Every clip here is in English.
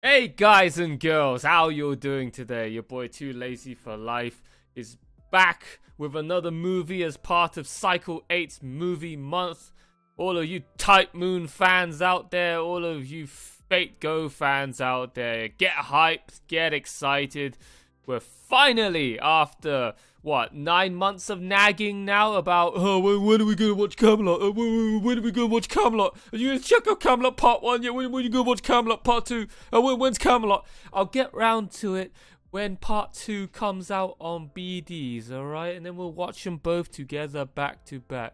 Hey guys and girls, how you doing today? Your boy Too Lazy for Life is back with another movie as part of Cycle 8's movie month. All of you Type Moon fans out there, all of you Fate Go fans out there, get hyped, get excited. We're finally, after 9 months of nagging now about, when are we gonna watch Camelot? When are we gonna watch Camelot? Are you gonna check out Camelot Part 1? Yeah, when are you gonna watch Camelot Part 2? When's Camelot? I'll get round to it when Part 2 comes out on BDs, alright? And then we'll watch them both together back to back.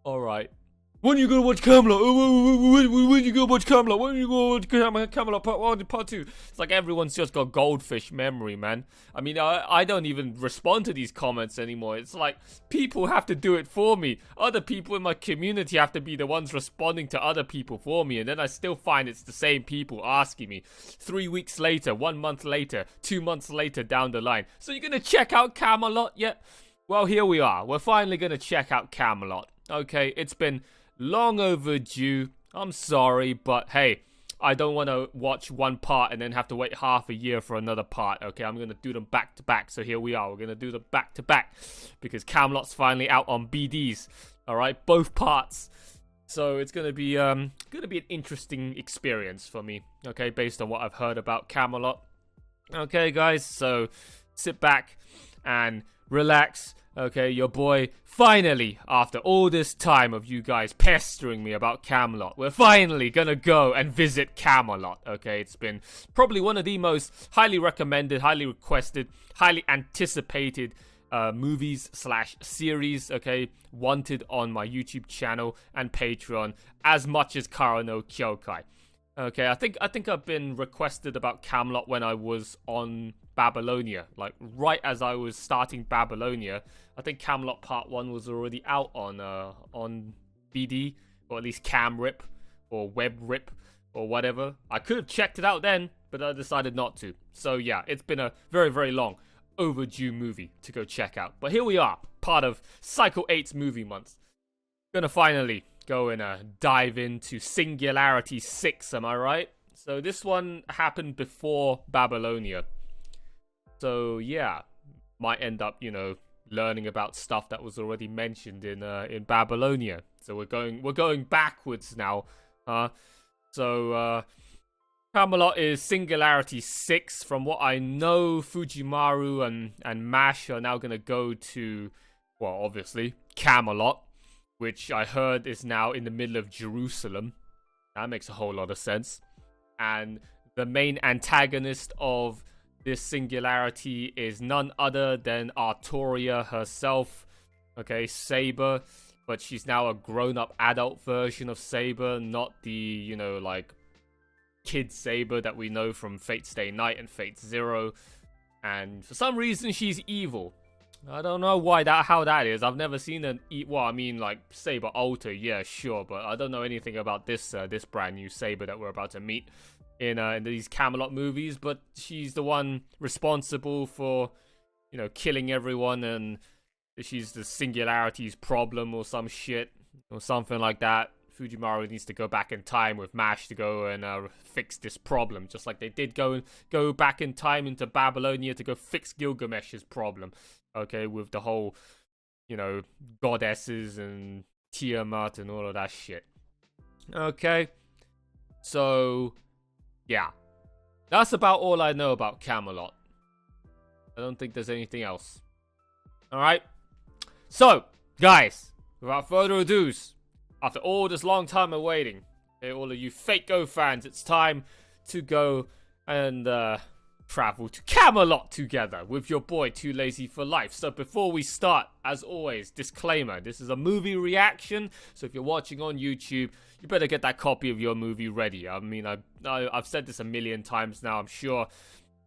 Alright. When are you gonna watch Camelot? When are you gonna watch Camelot? When are you gonna watch Camelot Part 1 and Part 2? It's like everyone's just got goldfish memory, man. I mean, I don't even respond to these comments anymore. It's like people have to do it for me. Other people in my community have to be the ones responding to other people for me. And then I still find it's the same people asking me 3 weeks later, 1 month later, 2 months later down the line. So you're gonna check out Camelot yet? Well, here we are. We're finally gonna check out Camelot. Okay, it's been long overdue. I'm sorry, but hey, I don't want to watch one part and then have to wait half a year for another part. Okay, I'm going to do them back to back. So here we are. We're going to do them back to back because Camelot's finally out on BDs. All right, both parts. So it's going to be an interesting experience for me. Okay, based on what I've heard about Camelot. Okay, guys, so sit back and relax. Okay, your boy, finally, after all this time of you guys pestering me about Camelot, we're finally gonna go and visit Camelot. Okay, it's been probably one of the most highly recommended, highly requested, highly anticipated movies / series, okay, wanted on my YouTube channel and Patreon as much as Kara no Kyokai. Okay, I think I've been requested about Camelot when I was on Babylonia, like right as I was starting Babylonia. I think Camelot Part 1 was already out on BD, or at least Cam Rip, or Web Rip, or whatever. I could have checked it out then, but I decided not to. So yeah, it's been a very, very long overdue movie to go check out. But here we are, part of Cycle 8's movie month. Gonna finally go and dive into Singularity 6, am I right? So this one happened before Babylonia. So yeah, might end up, learning about stuff that was already mentioned in Babylonia. So we're going backwards now. So Camelot is Singularity 6. From what I know, Fujimaru and Mash are now gonna go to, well, obviously Camelot, which I heard is now in the middle of Jerusalem. That makes a whole lot of sense. And the main antagonist of this Singularity is none other than Artoria herself. Okay, Saber. But she's now a grown-up adult version of Saber, not the, like, kid Saber that we know from Fate Stay Night and Fate Zero. And for some reason, she's evil. I don't know how that is. I've never seen like Saber alter, yeah, sure, but I don't know anything about this brand new Saber that we're about to meet in these Camelot movies. But she's the one responsible for, killing everyone, and she's the Singularity's problem or some shit or something like that. Fujimaru needs to go back in time with Mash to go and fix this problem, just like they did go back in time into Babylonia to go fix Gilgamesh's problem. Okay, with the whole, goddesses and Tiamat and all of that shit. Okay, so, yeah. That's about all I know about Camelot. I don't think there's anything else. Alright? So, guys, without further ado, after all this long time of waiting, okay, all of you Fate Go fans, it's time to go and, travel to Camelot together with your boy Too Lazy for Life. So before we start, as always, disclaimer, this is a movie reaction, so if you're watching on YouTube, you better get that copy of your movie ready. I mean, I've said this a million times now. I'm sure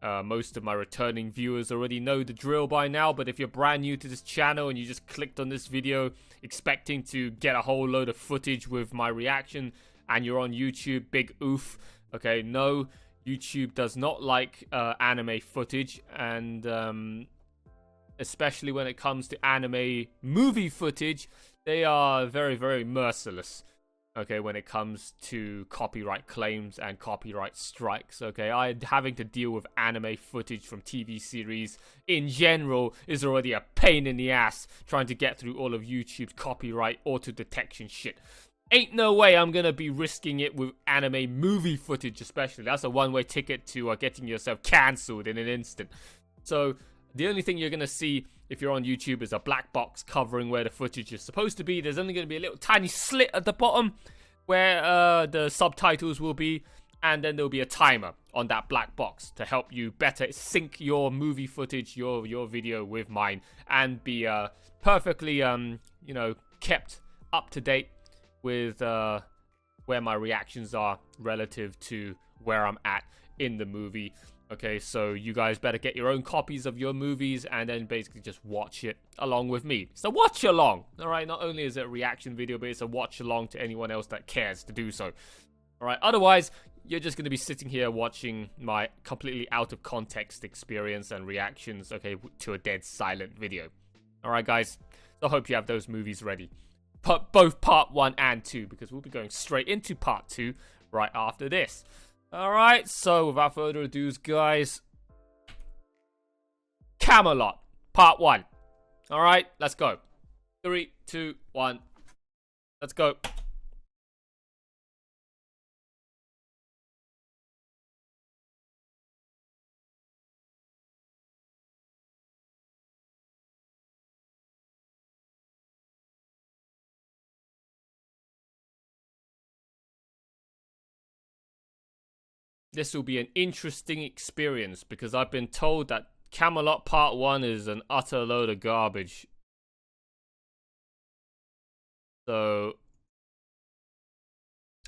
most of my returning viewers already know the drill by now, but if you're brand new to this channel and you just clicked on this video expecting to get a whole load of footage with my reaction and you're on YouTube, big oof. Okay, no, YouTube does not like anime footage, and especially when it comes to anime movie footage, they are very, very merciless. okay, when it comes to copyright claims and copyright strikes. Okay, I having to deal with anime footage from TV series in general is already a pain in the ass trying to get through all of YouTube's copyright auto detection shit. Ain't no way I'm gonna be risking it with anime movie footage, especially. That's a one-way ticket to getting yourself cancelled in an instant. So the only thing you're gonna see if you're on YouTube is a black box covering where the footage is supposed to be. There's only gonna be a little tiny slit at the bottom where the subtitles will be, and then there'll be a timer on that black box to help you better sync your movie footage, your video with mine, and be perfectly kept up to date with where my reactions are relative to where I'm at in the movie. Okay, so you guys better get your own copies of your movies and then basically just watch it along with me. It's a watch along, all right? Not only is it a reaction video, but it's a watch along to anyone else that cares to do so. All right, otherwise, you're just going to be sitting here watching my completely out of context experience and reactions, okay, to a dead silent video. All right, guys, so I hope you have those movies ready. Both part 1 and 2, because we'll be going straight into part 2 right after this. Alright, so without further ado, guys, Camelot, part 1. Alright, let's go. 3, 2, 1, let's go. This will be an interesting experience because I've been told that Camelot Part 1 is an utter load of garbage. So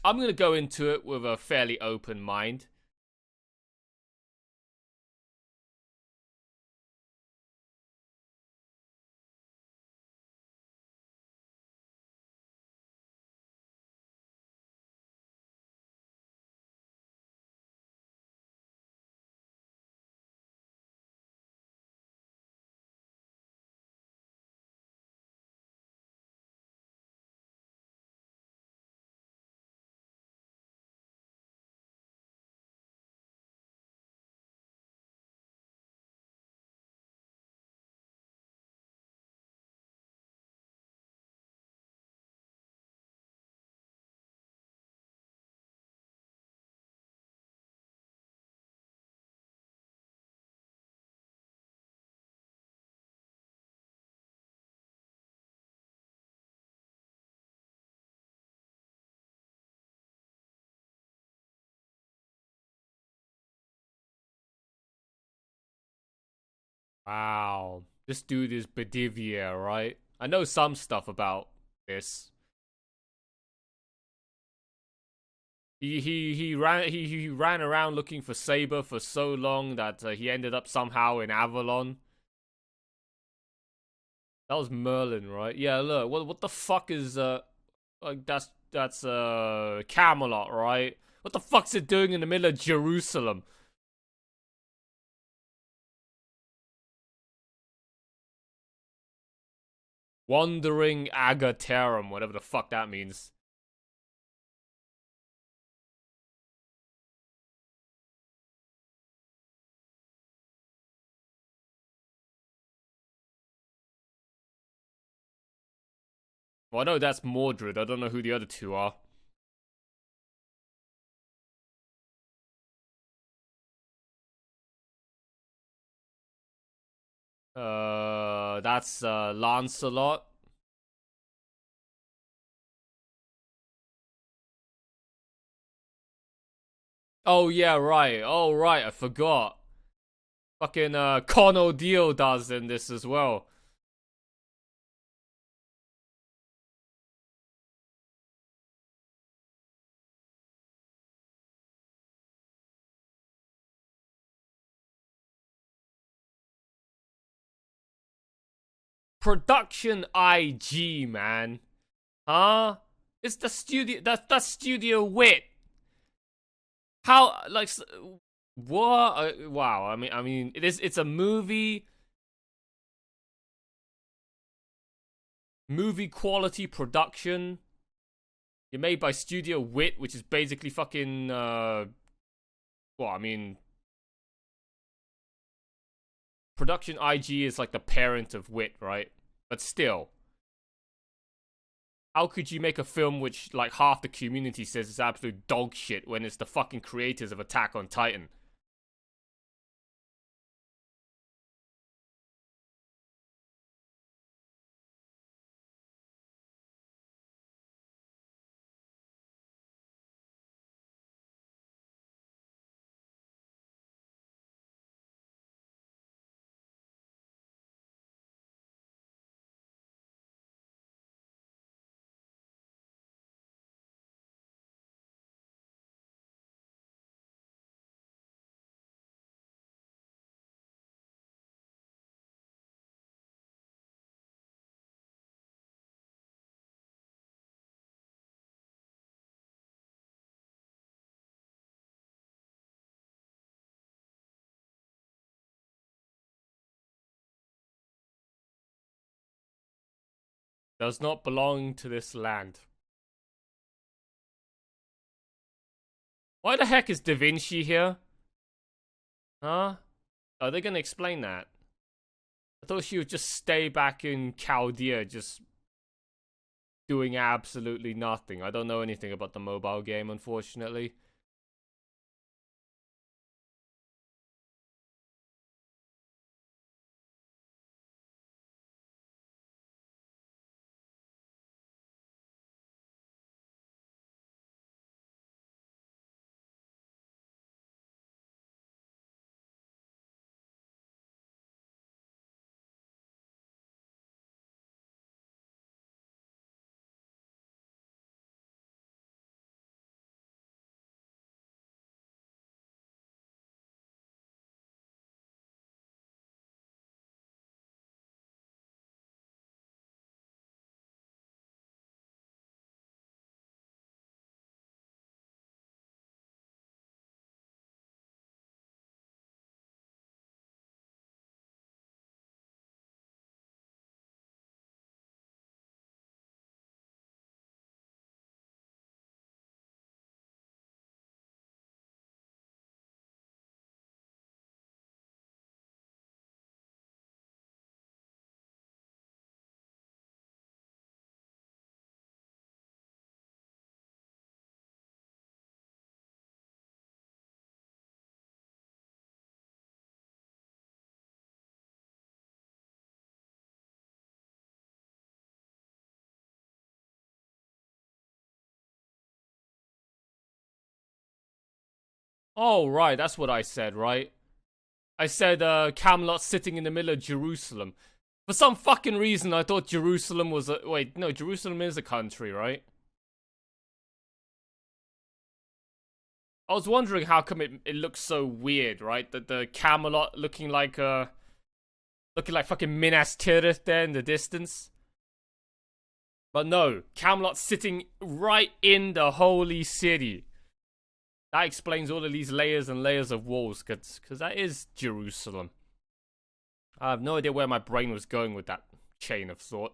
I'm going to go into it with a fairly open mind. Wow. This dude is Bedivere, right? I know some stuff about this. He ran around looking for Saber for so long that he ended up somehow in Avalon. That was Merlin, right? Yeah, look, what the fuck is like that's Camelot, right? What the fuck's it doing in the middle of Jerusalem? Wandering Agateram, whatever the fuck that means. Well, I know that's Mordred. I don't know who the other two are. That's Lancelot. Oh yeah, right. Oh right, I forgot. Fucking Con O'Deal does in this as well. Production IG, man. Huh? It's the studio. That's Studio Wit. How like what? Wow. I mean, it's a movie quality production. You're made by Studio Wit, which is basically fucking, well, I mean, Production IG is like the parent of Wit, right? But still, how could you make a film which, like, half the community says is absolute dog shit when it's the fucking creators of Attack on Titan? Does not belong to this land. Why the heck is Da Vinci here? Huh? Are they gonna explain that? I thought she would just stay back in Chaldea, just doing absolutely nothing. I don't know anything about the mobile game, unfortunately. Oh, right, that's what I said, right? I said, Camelot sitting in the middle of Jerusalem. For some fucking reason, I thought Jerusalem was a. Wait, no, Jerusalem is a country, right? I was wondering how come it looks so weird, right? That the Camelot looking like fucking Minas Tirith there in the distance. But no, Camelot sitting right in the holy city. That explains all of these layers and layers of walls, because that is Jerusalem. I have no idea where my brain was going with that chain of thought.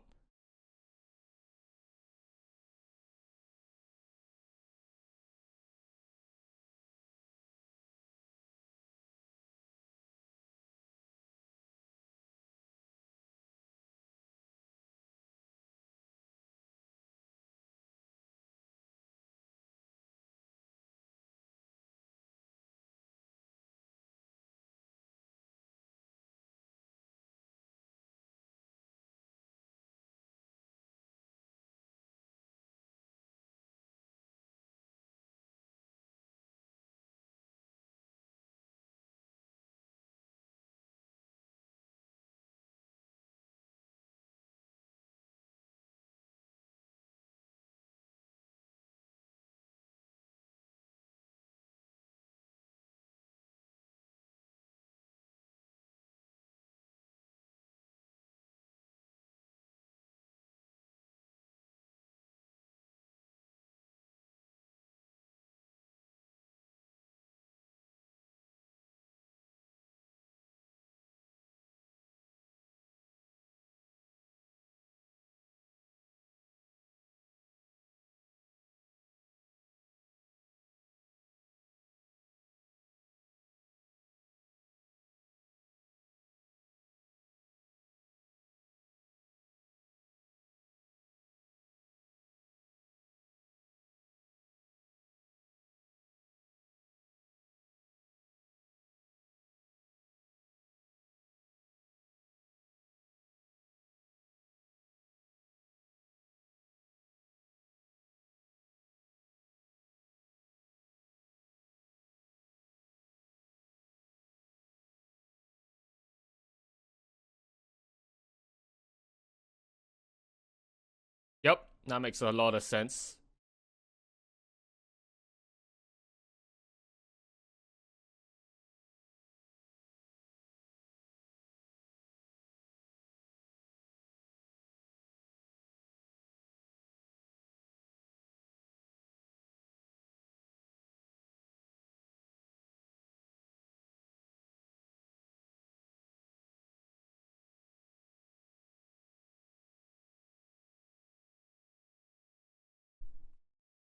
that makes a lot of sense.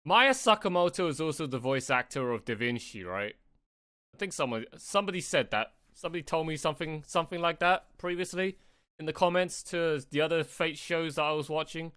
Maya Sakamoto is also the voice actor of Da Vinci, right? I think somebody said that. Somebody told me something like that previously in the comments to the other Fate shows that I was watching.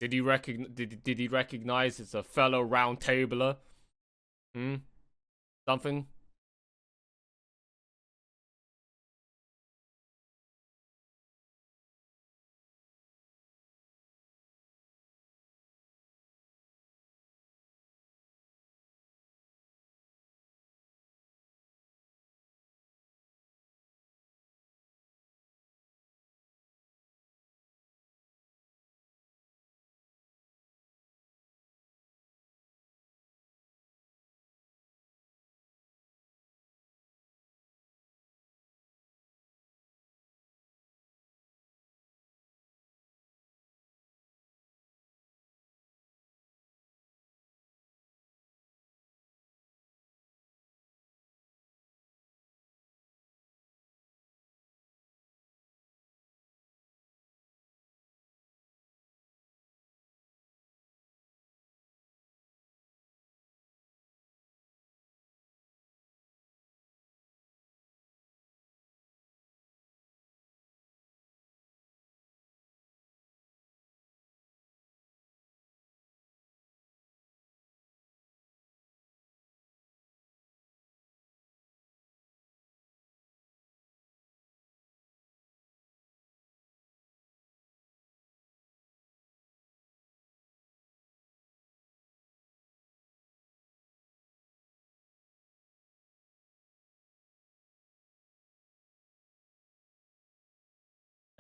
Did he recognize it's a fellow round tabler? Hmm? Something?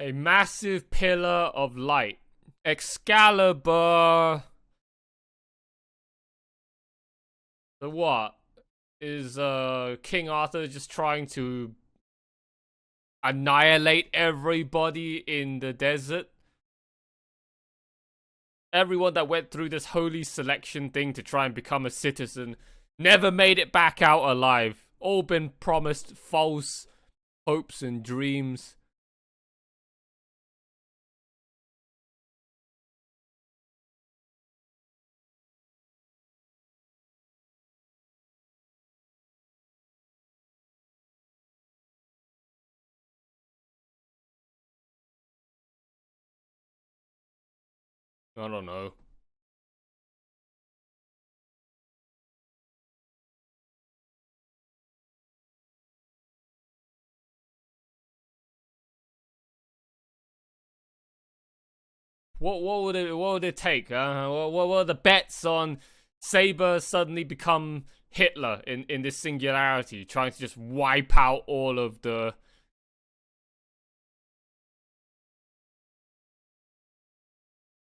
A massive pillar of light. Excalibur. The what? Is King Arthur just trying to annihilate everybody in the desert? Everyone that went through this holy selection thing to try and become a citizen never made it back out alive. All been promised false hopes and dreams. I don't know. What would it take? What were the bets on Saber suddenly become Hitler in this singularity, trying to just wipe out all of the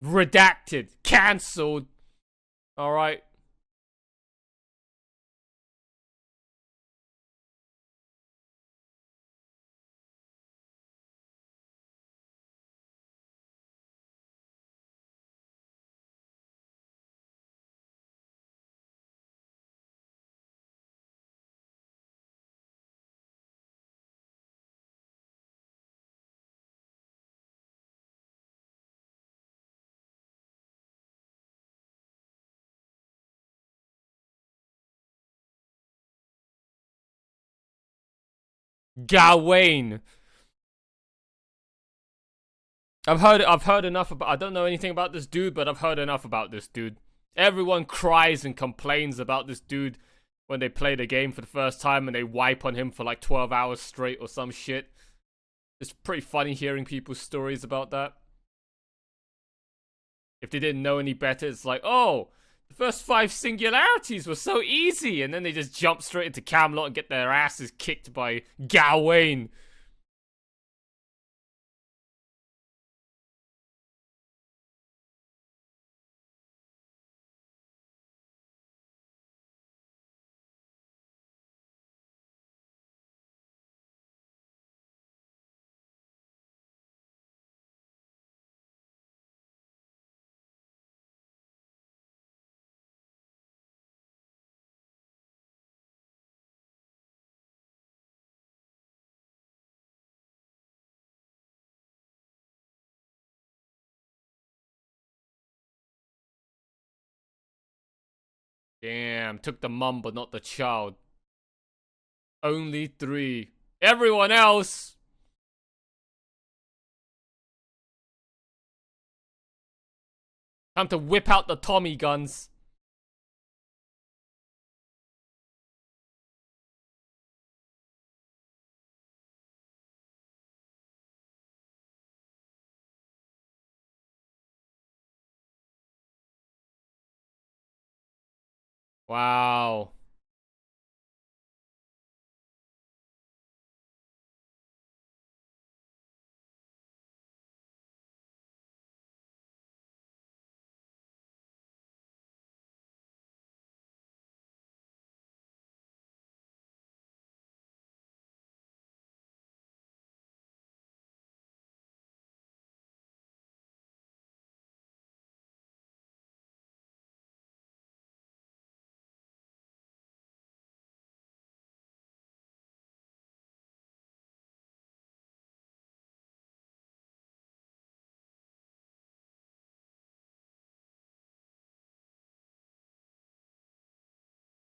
redacted, cancelled. All right. Gawain. I've heard enough about. I don't know anything about this dude, but I've heard enough about this dude. Everyone cries and complains about this dude when they play the game for the first time and they wipe on him for like 12 hours straight or some shit. It's pretty funny hearing people's stories about that. If they didn't know any better, it's like, oh, the first 5 singularities were so easy, and then they just jump straight into Camelot and get their asses kicked by Gawain. Damn, took the mum but not the child. Only 3. Everyone else. Time to whip out the Tommy guns. Wow.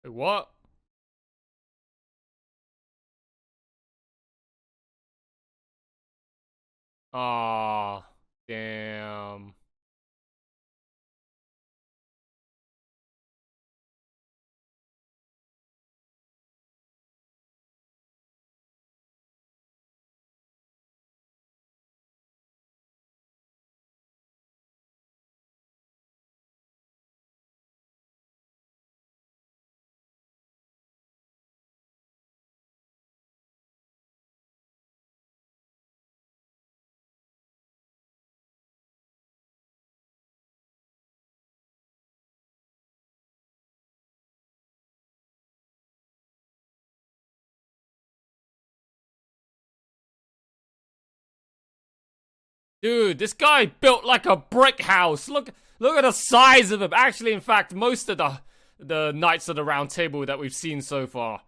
Wait, what? Aw, damn. Dude, this guy built like a brick house. Look at the size of him. Actually, in fact, most of the Knights of the Round Table that we've seen so far,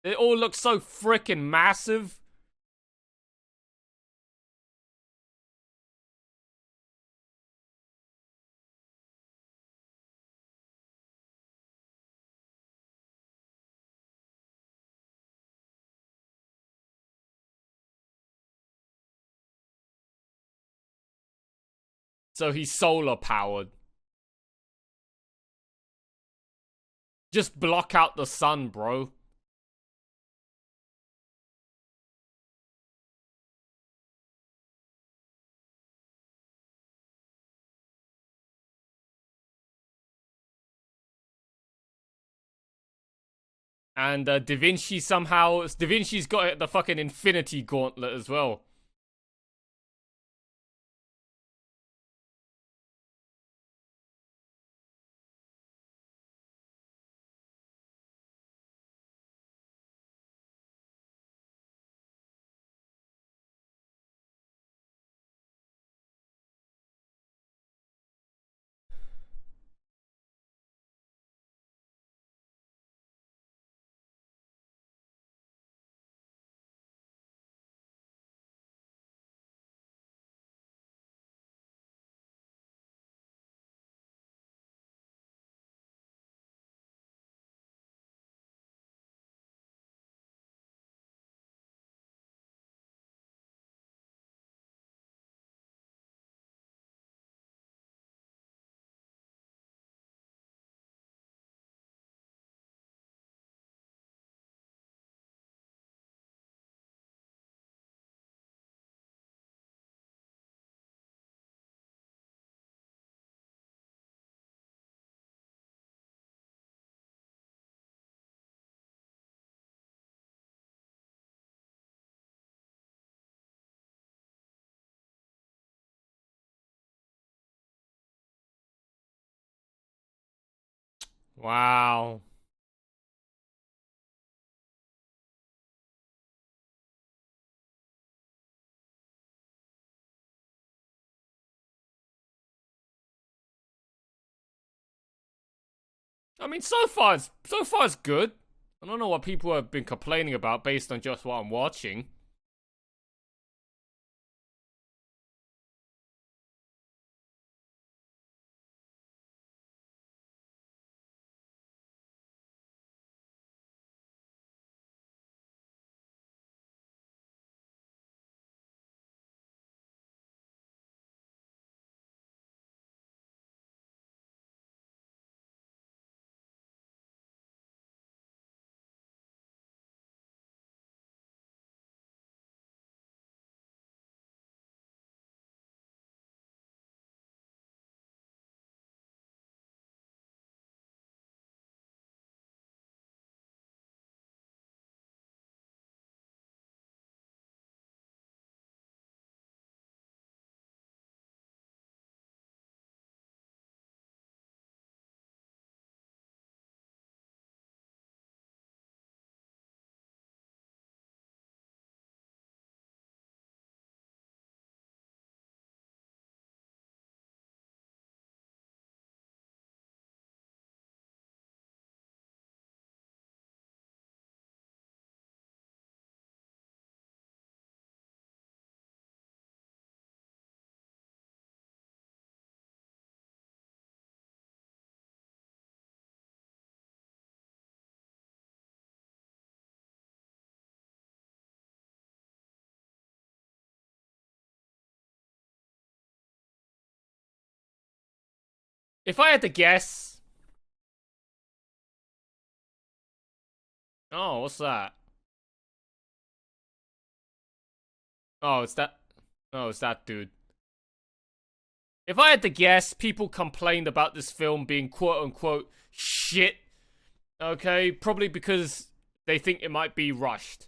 they all look so freaking massive. So he's solar powered. Just block out the sun, bro. And Da Vinci somehow... Da Vinci's got the fucking Infinity Gauntlet as well. Wow. I mean, so far it's good. I don't know what people have been complaining about based on just what I'm watching. If I had to guess... Oh, what's that? Oh, it's that... Oh, it's that dude. If I had to guess, people complained about this film being quote-unquote shit. Okay? Probably because they think it might be rushed.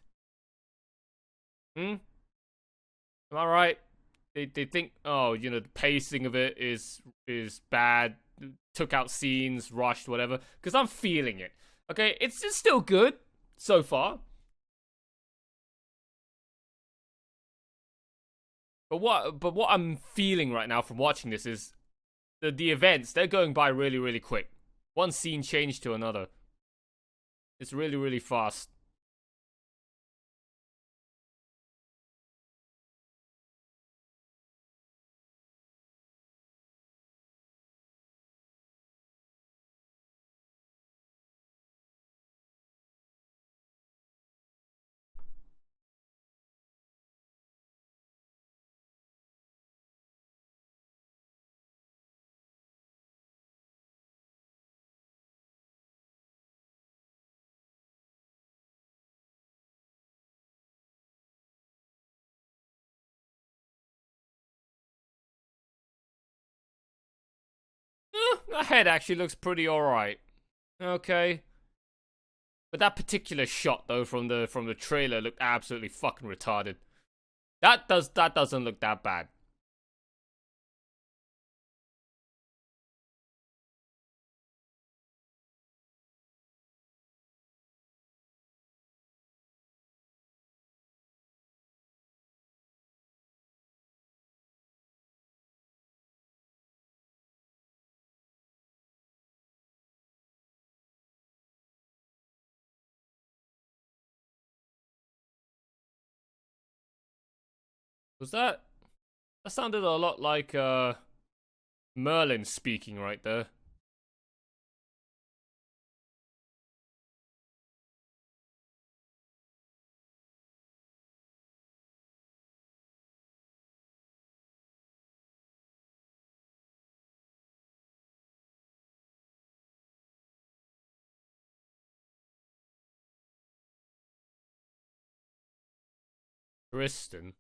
Hmm? Am I right? They think, oh, you know, the pacing of it is bad, took out scenes, rushed, whatever. Because I'm feeling it. Okay, it's still good so far. But what I'm feeling right now from watching this is the events, they're going by really, really quick. One scene changed to another. It's really, really fast. The head actually looks pretty alright. Okay. But that particular shot though from the trailer looked absolutely fucking retarded. That doesn't look that bad. Was that sounded a lot like Merlin speaking right there. Tristan.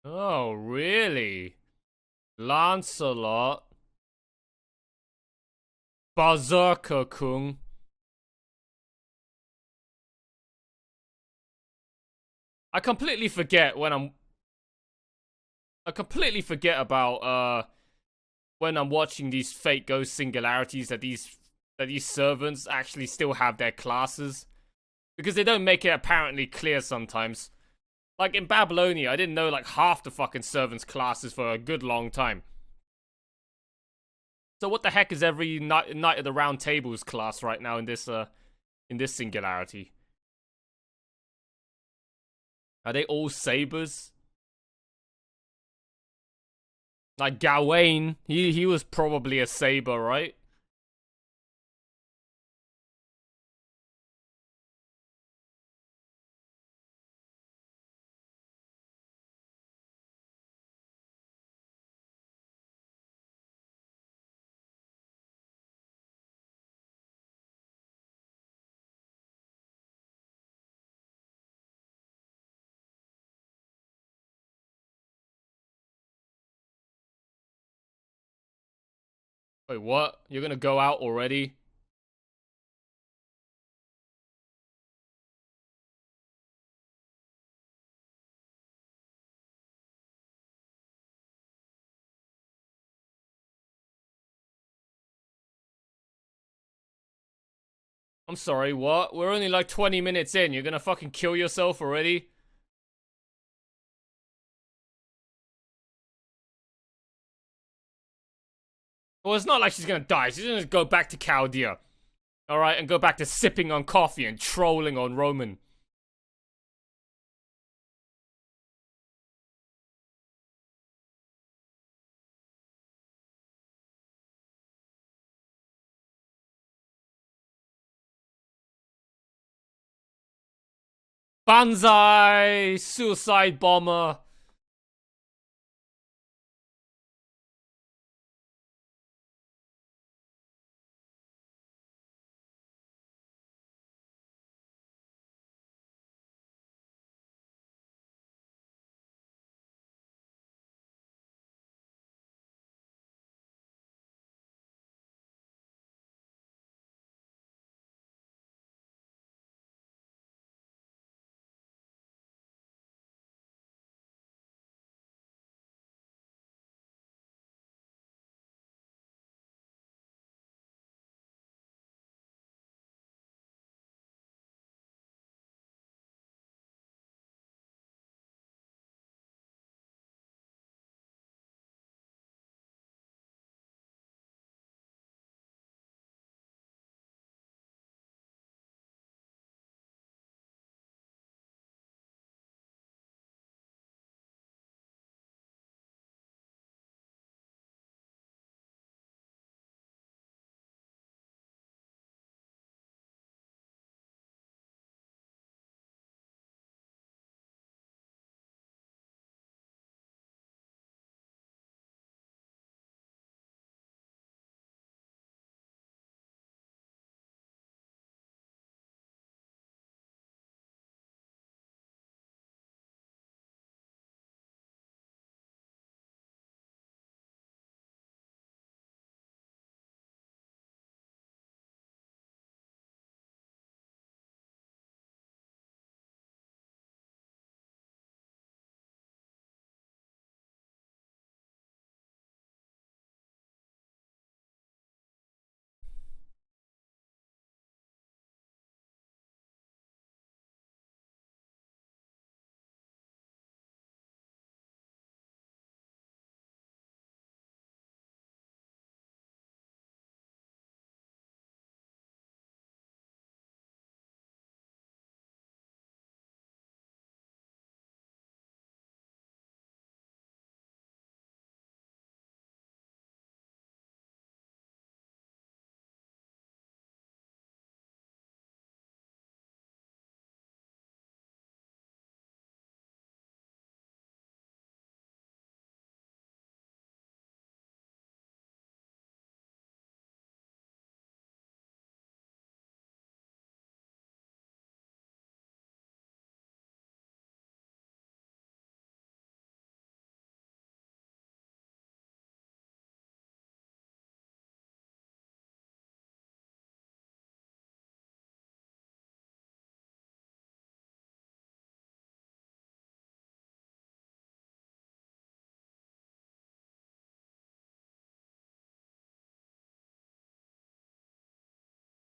Oh, really? Lancelot? Berserker Kung? I completely forget when I completely forget about when I'm watching these fake ghost singularities that these servants actually still have their classes. Because they don't make it apparently clear sometimes. Like in Babylonia, I didn't know like half the fucking servants' classes for a good long time. So what the heck is every Knight of the Round Table's class right now in this singularity? Are they all sabers? Like Gawain, he was probably a saber, right? Wait, what? You're gonna go out already? I'm sorry, what? We're only like 20 minutes in. You're gonna fucking kill yourself already? Well, it's not like she's gonna die. She's gonna go back to Chaldea. Alright, and go back to sipping on coffee and trolling on Roman. Banzai! Suicide bomber!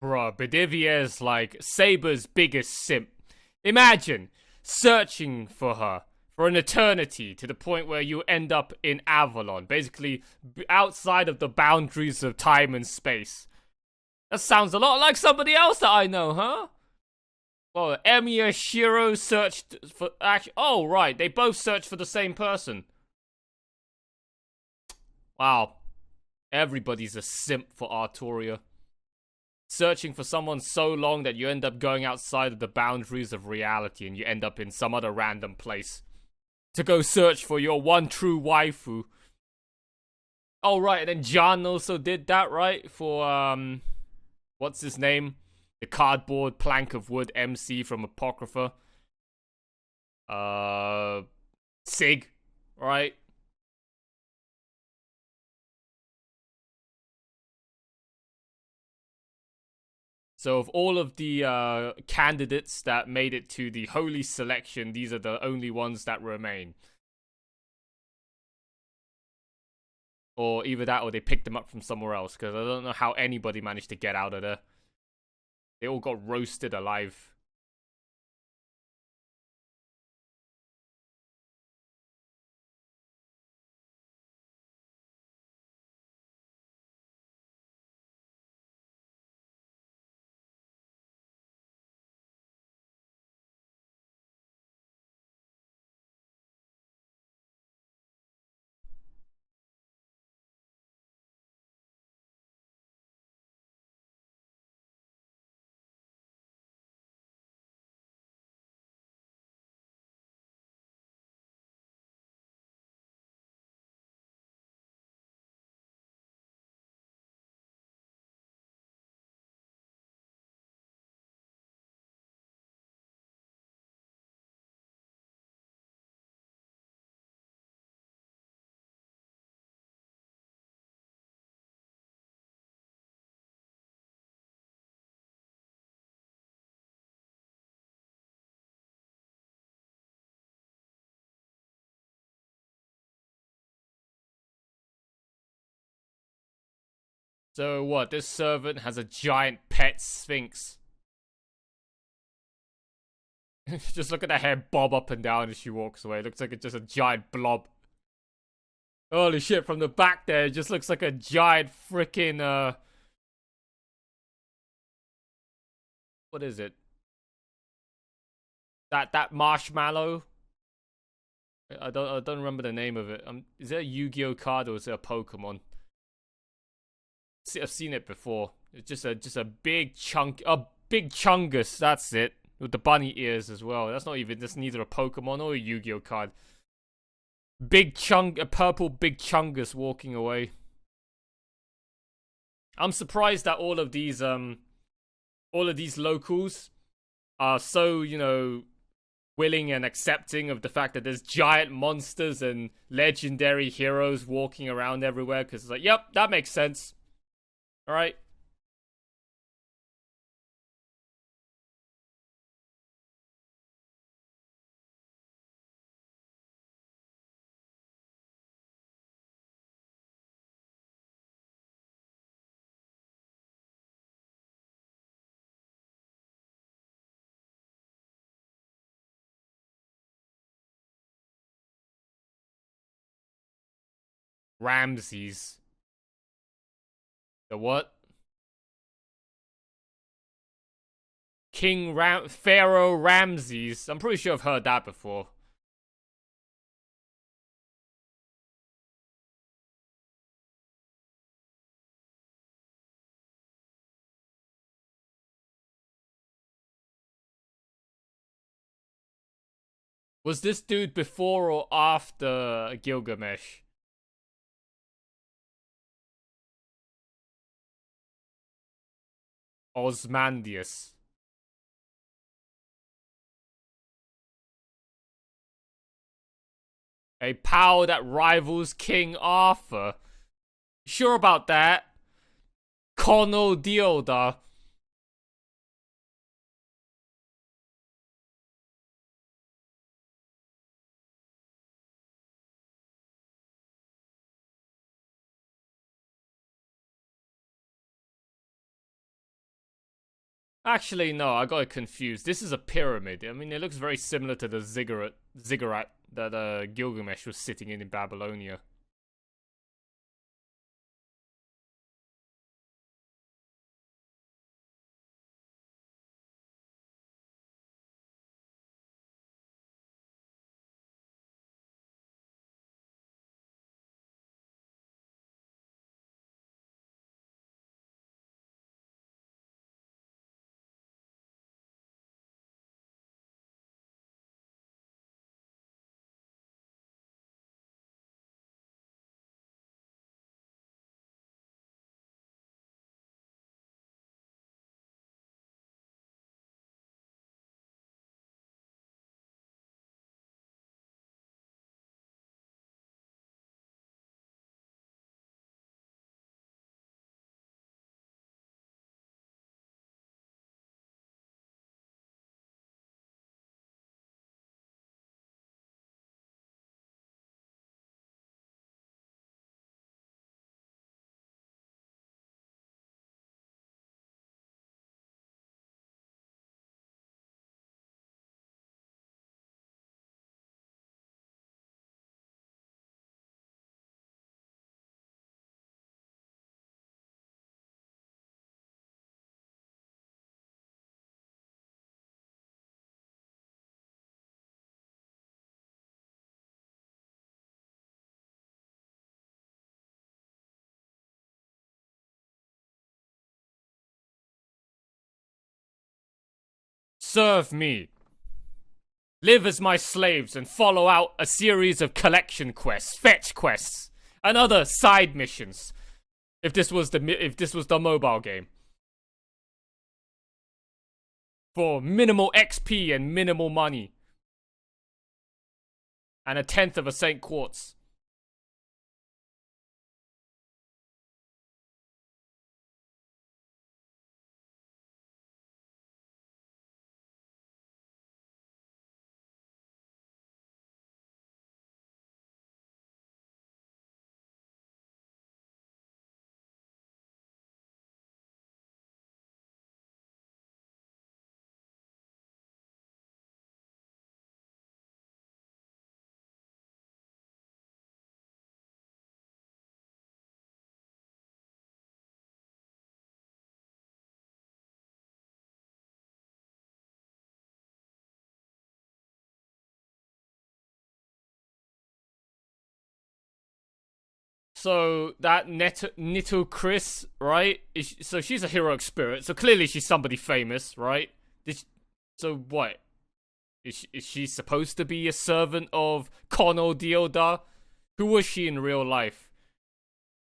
Bruh, Bedivier's like Saber's biggest simp. Imagine searching for her for an eternity to the point where you end up in Avalon, basically outside of the boundaries of time and space. That sounds a lot like somebody else that I know, huh? Well, Emiya Shiro searched for. Actually, oh, right, they both searched for the same person. Wow, everybody's a simp for Arturia. Searching for someone so long that you end up going outside of the boundaries of reality and you end up in some other random place to go search for your one true waifu. Oh, right, and then John also did that, right? For, what's his name? The cardboard plank of wood MC from Apocrypha. Sig, right? So of all of the candidates that made it to the holy selection, these are the only ones that remain. Or either that or they picked them up from somewhere else, because I don't know how anybody managed to get out of there. They all got roasted alive. So what? This servant has a giant pet sphinx. Just look at the hair bob up and down as she walks away. It looks like it's just a giant blob. Holy shit, from the back there, it just looks like a giant freaking, what is it? That marshmallow? I don't remember the name of it. Is it a Yu-Gi-Oh card or is it a Pokemon? See, I've seen it before. It's just a big big chungus, that's it. With the bunny ears as well. That's neither a Pokemon or a Yu-Gi-Oh card. A purple big chungus walking away. I'm surprised that all of these locals are so, willing and accepting of the fact that there's giant monsters and legendary heroes walking around everywhere, because it's like, yep, that makes sense. Alright. Ramses. The what? Pharaoh Ramses. I'm pretty sure I've heard that before. Was this dude before or after Gilgamesh? Osmandius. A power that rivals King Arthur. Sure about that? Conal Dioda. Actually, no, I got it confused. This is a pyramid. I mean, it looks very similar to the ziggurat that Gilgamesh was sitting in Babylonia. serve me. Live as my slaves and follow out a series of collection quests, fetch quests, and other side missions. If this was the mobile game. For minimal XP and minimal money. And a tenth of a St. Quartz. So that Nito Chris, right? So she's a heroic spirit. So clearly she's somebody famous, right? So what? Is she supposed to be a servant of Kono Dioda? Who was she in real life?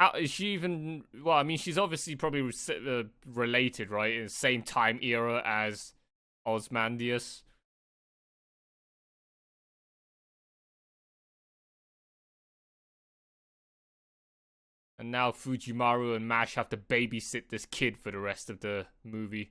How is she even? Well, I mean, she's obviously probably related, right? In the same time era as Osmandius. And now Fujimaru and Mash have to babysit this kid for the rest of the movie.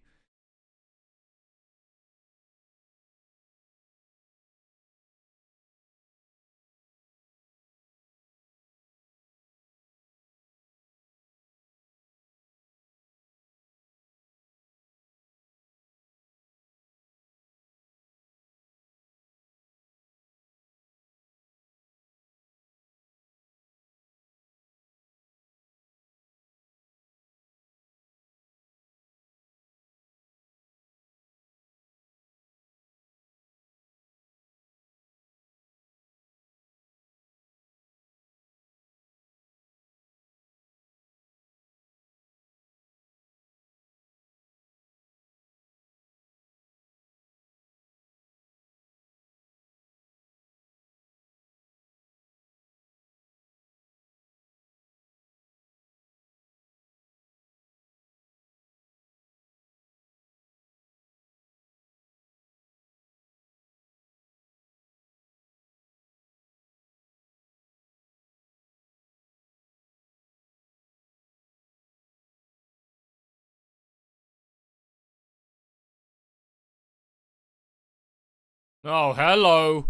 Oh, hello.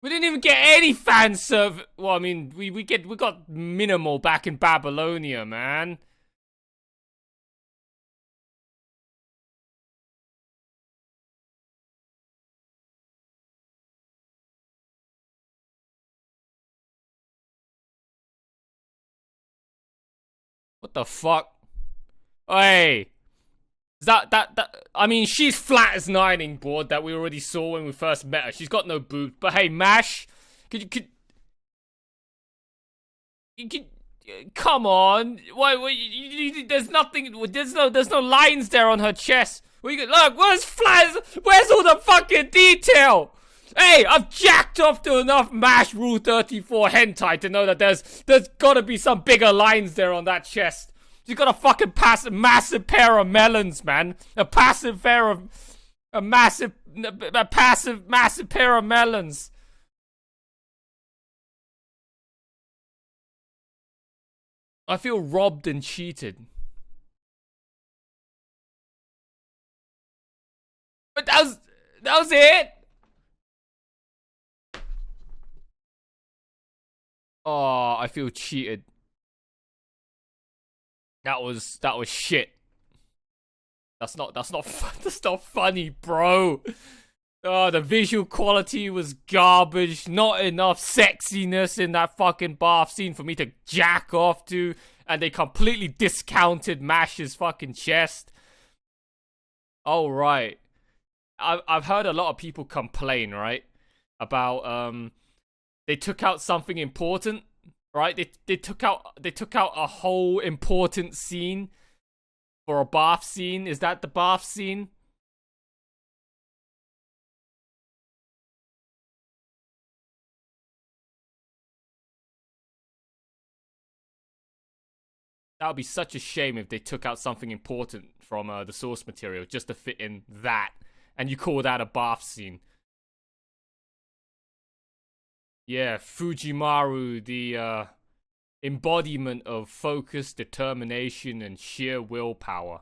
We didn't even get any fan serve. Well, I mean, we got minimal back in Babylonia, man. What the fuck? Hey, that I mean, she's flat as an ironing board that we already saw when we first met her. She's got no boobs. But hey, Mash, you could come on. Why? There's nothing. There's no lines there on her chest. Look, where's all the fucking detail? Hey, I've jacked off to enough Mash Rule 34 hentai to know that there's gotta be some bigger lines there on that chest. She's got a fucking massive pair of melons, man. A massive pair of melons. I feel robbed and cheated. But that was it. Oh, I feel cheated. That was shit. That's not funny, bro. Oh, the visual quality was garbage. Not enough sexiness in that fucking bath scene for me to jack off to. And they completely discounted Mash's fucking chest. Oh, right. I've heard a lot of people complain, right? About, they took out something important, right? They took out a whole important scene. For a bath scene? Is that the bath scene? That would be such a shame if they took out something important from the source material just to fit in that, and you call that a bath scene. Yeah, Fujimaru, the embodiment of focus, determination, and sheer willpower.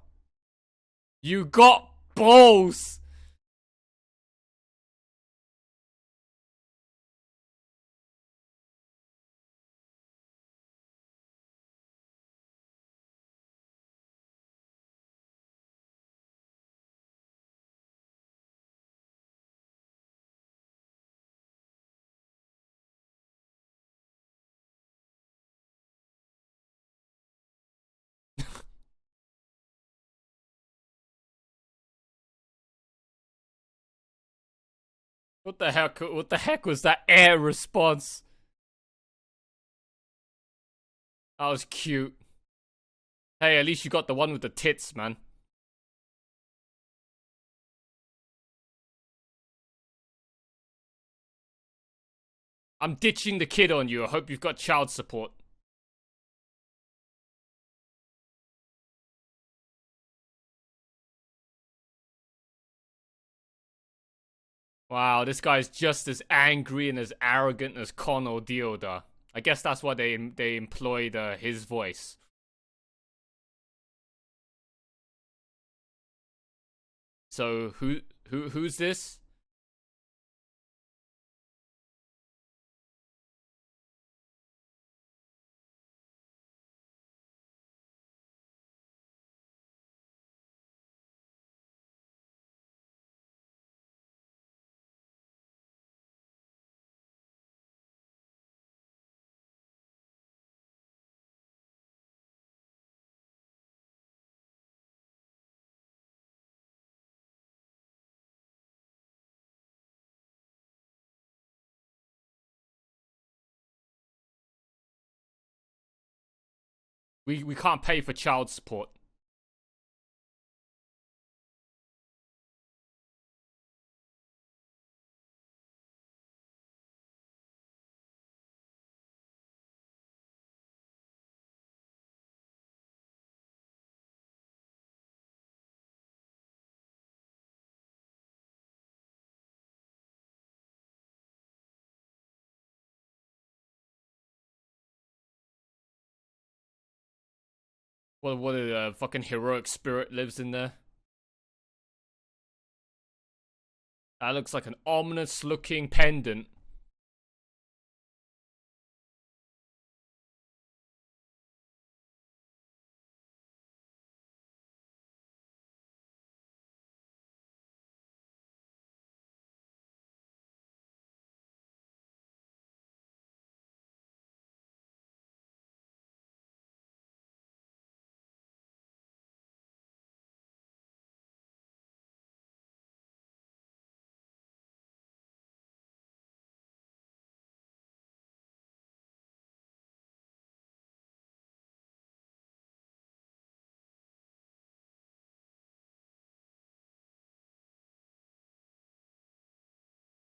You got balls! What the heck? What the heck was that air response? That was cute. Hey, at least you got the one with the tits, man. I'm ditching the kid on you. I hope you've got child support. Wow, this guy's just as angry and as arrogant as Con or Dioda. I guess that's why they employed his voice. So who's this? We can't pay for child support. What a fucking heroic spirit lives in there. That looks like an ominous looking pendant.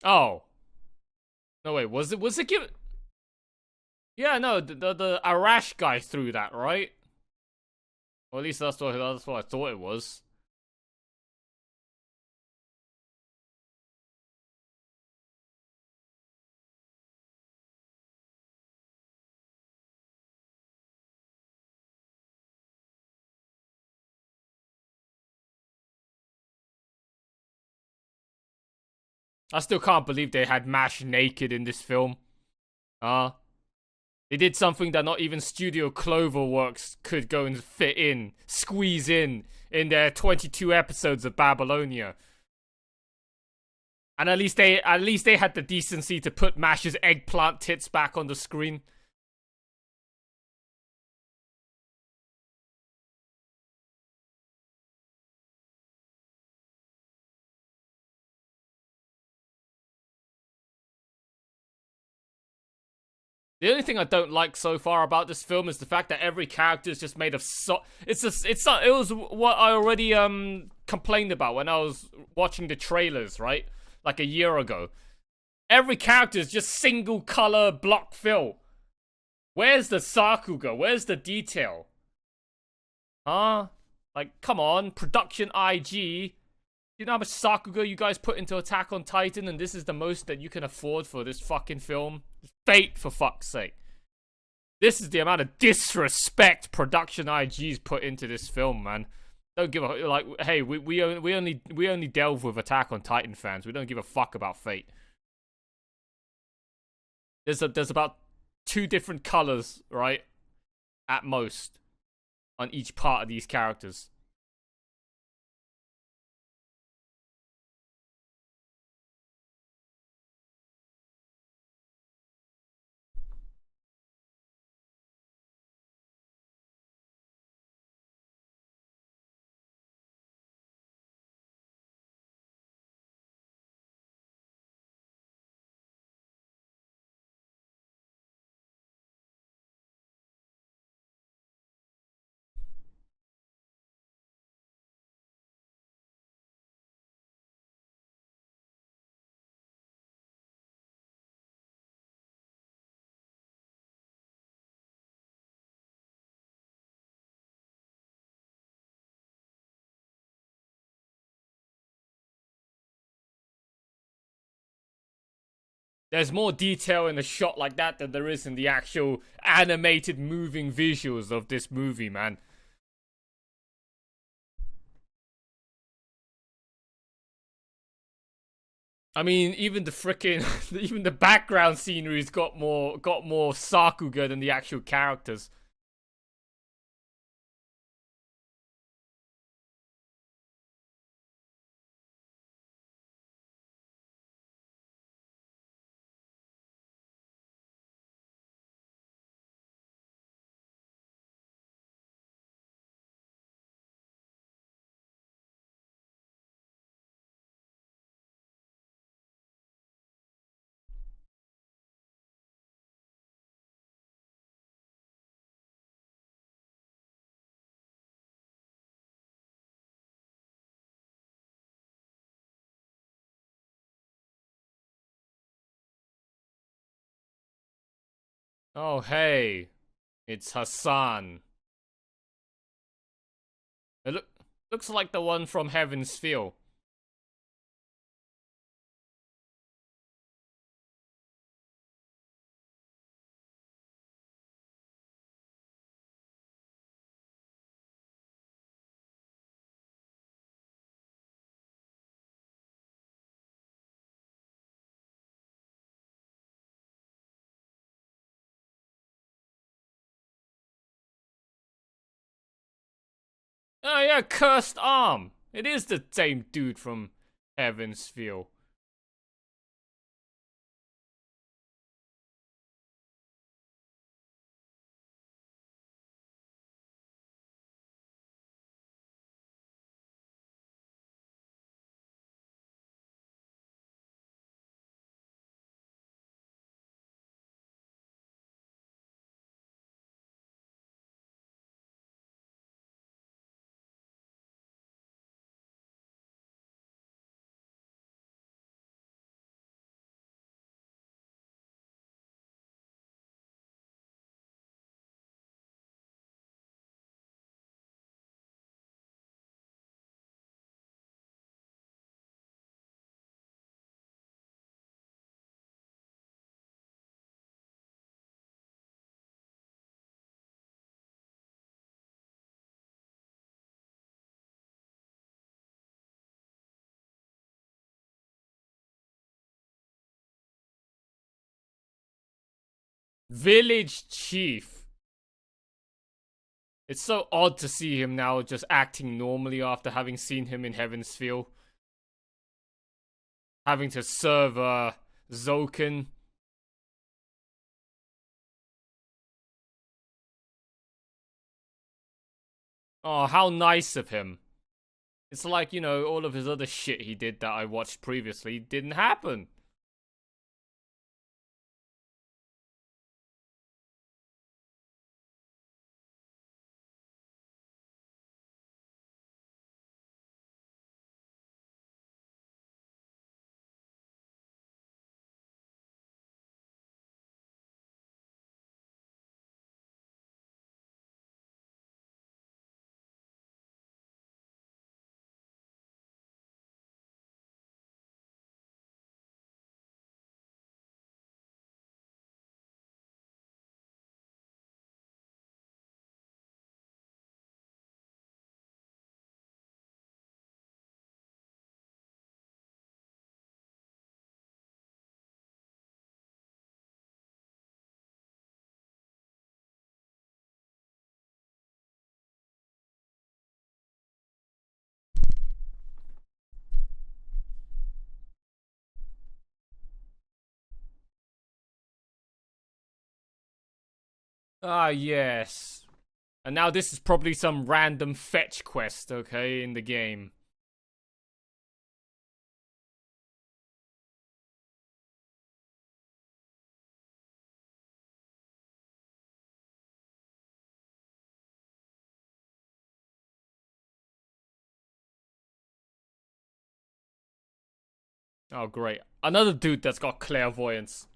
Oh. No wait, was it given? Yeah, no, the Arash guy threw that, right? Or at least that's what I thought it was. I still can't believe they had Mash naked in this film. Uh they did something that not even Studio Cloverworks could go and fit in, squeeze in their 22 episodes of Babylonia. And at least they had the decency to put Mash's eggplant tits back on the screen. The only thing I don't like so far about this film is the fact that every character is just made of it was what I already complained about when I was watching the trailers, right? Like a year ago. Every character is just single color block fill. Where's the Sakuga? Where's the detail? Huh? Like, come on, production IG. You know how much Sakuga you guys put into Attack on Titan, and this is the most that you can afford for this fucking film? Fate, for fuck's sake. This is the amount of disrespect production IG's put into this film, man. Don't give a like. Hey, we only delve with Attack on Titan fans. We don't give a fuck about Fate. There's about 2 different colors, right, at most, on each part of these characters. There's more detail in a shot like that than there is in the actual animated moving visuals of this movie, man. I mean, even the freaking, even the background scenery's got more Sakuga than the actual characters. Oh, hey, it's Hassan. It looks like the one from Heaven's Feel. Oh yeah, Cursed Arm. It is the same dude from Heaven's Feel. Village Chief. It's so odd to see him now just acting normally after having seen him in Heaven's Feel. Having to serve Zoken. Oh, how nice of him. It's like, you know, all of his other shit he did that I watched previously didn't happen. Ah, yes. And now this is probably some random fetch quest, okay, in the game. Oh, great. Another dude that's got clairvoyance.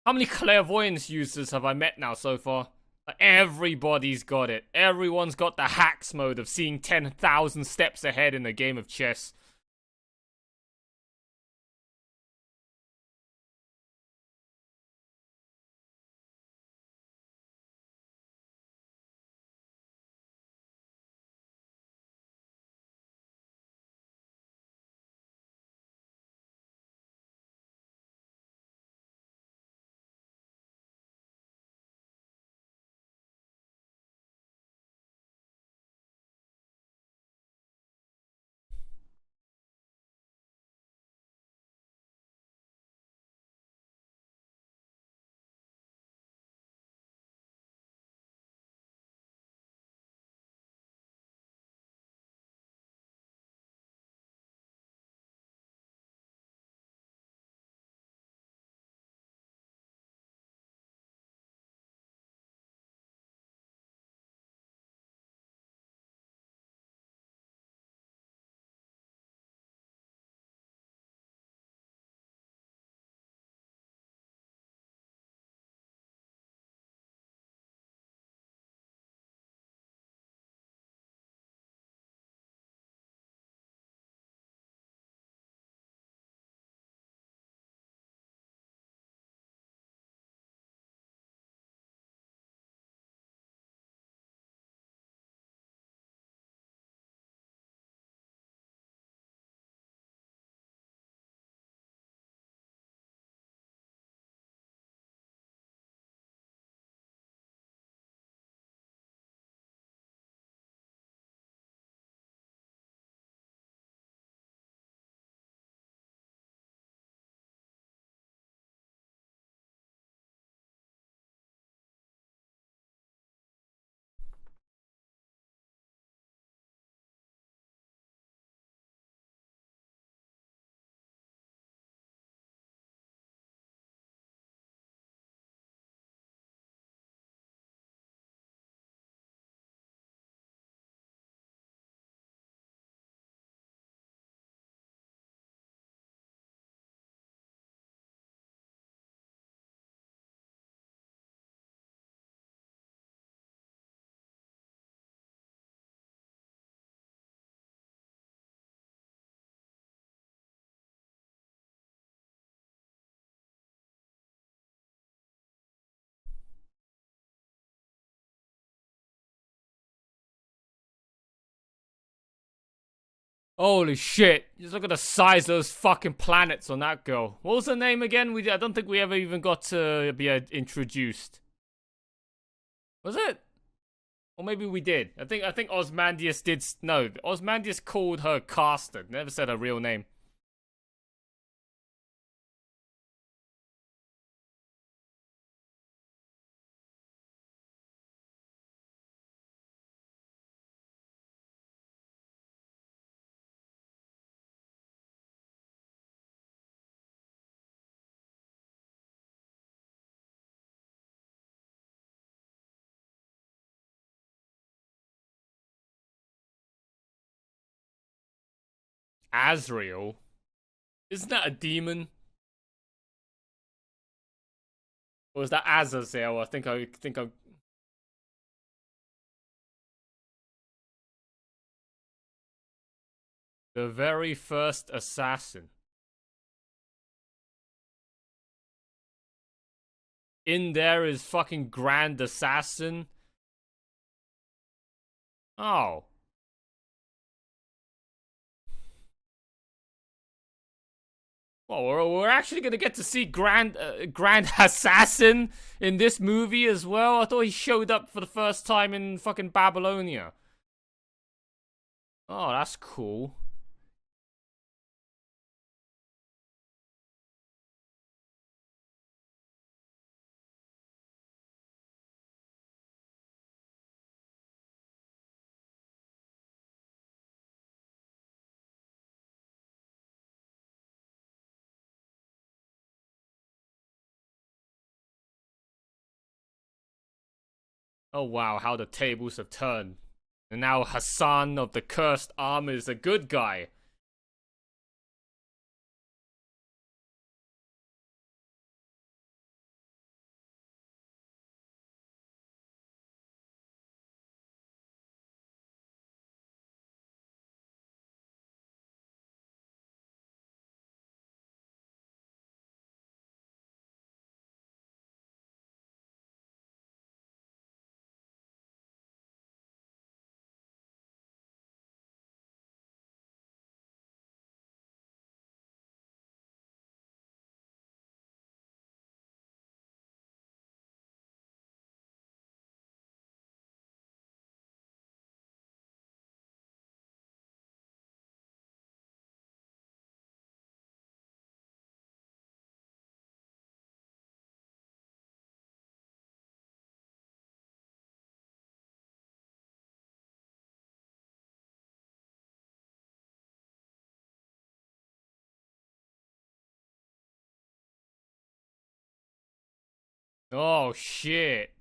How many clairvoyance users have I met now so far? Like, everybody's got it. Everyone's got the hacks mode of seeing 10,000 steps ahead in a game of chess. Holy shit. Just look at the size of those fucking planets on that girl. What was her name again? I don't think we ever even got to be introduced. Was it? Or maybe we did. I think Osmandius did. No, Osmandius called her Caster. Never said her real name. Azrael? Isn't that a demon? Or is that Azazel? I think I. The very first assassin. In there is fucking Grand Assassin. Oh. Well, we're actually gonna get to see Grand Assassin in this movie as well. I thought he showed up for the first time in fucking Babylonia. Oh, that's cool. Oh wow, how the tables have turned. And now Hassan of the Cursed Arm is a good guy. Oh shit.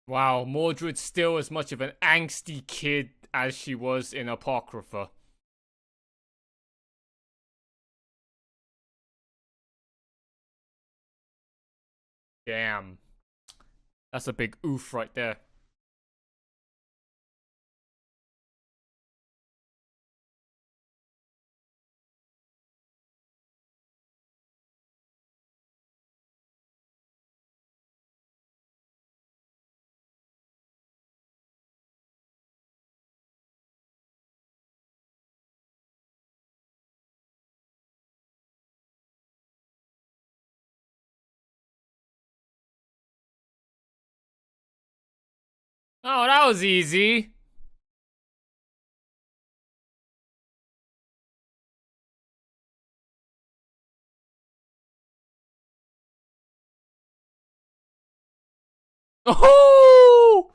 Wow, Mordred's still as much of an angsty kid as she was in Apocrypha. Damn. That's a big oof right there. Oh, that was easy. Oh!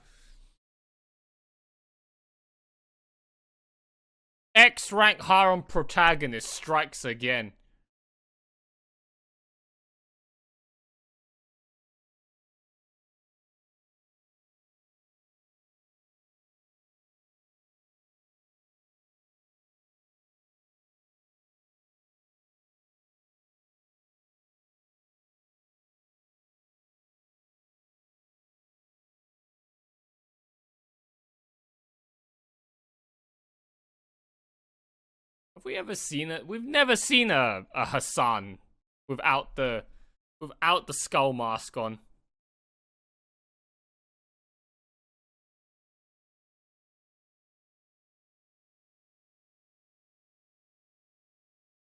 X rank harem protagonist strikes again. Have we ever seen it? We've never seen a Hassan without the skull mask on.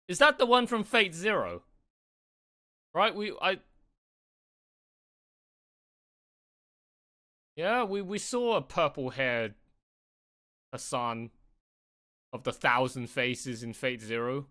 Is that the one from Fate Zero? Right? Yeah, we saw a purple haired Hassan of the Thousand Faces in Fate Zero.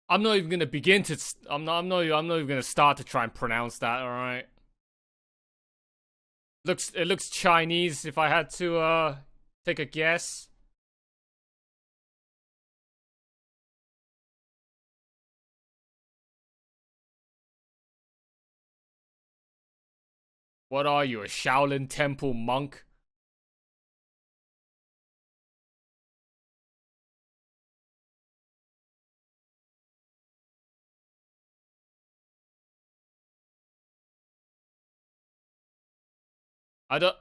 I'm not even gonna begin to. I'm not even gonna start to try and pronounce that. All right. It looks Chinese. If I had to take a guess. What are you, a Shaolin Temple monk? I don't.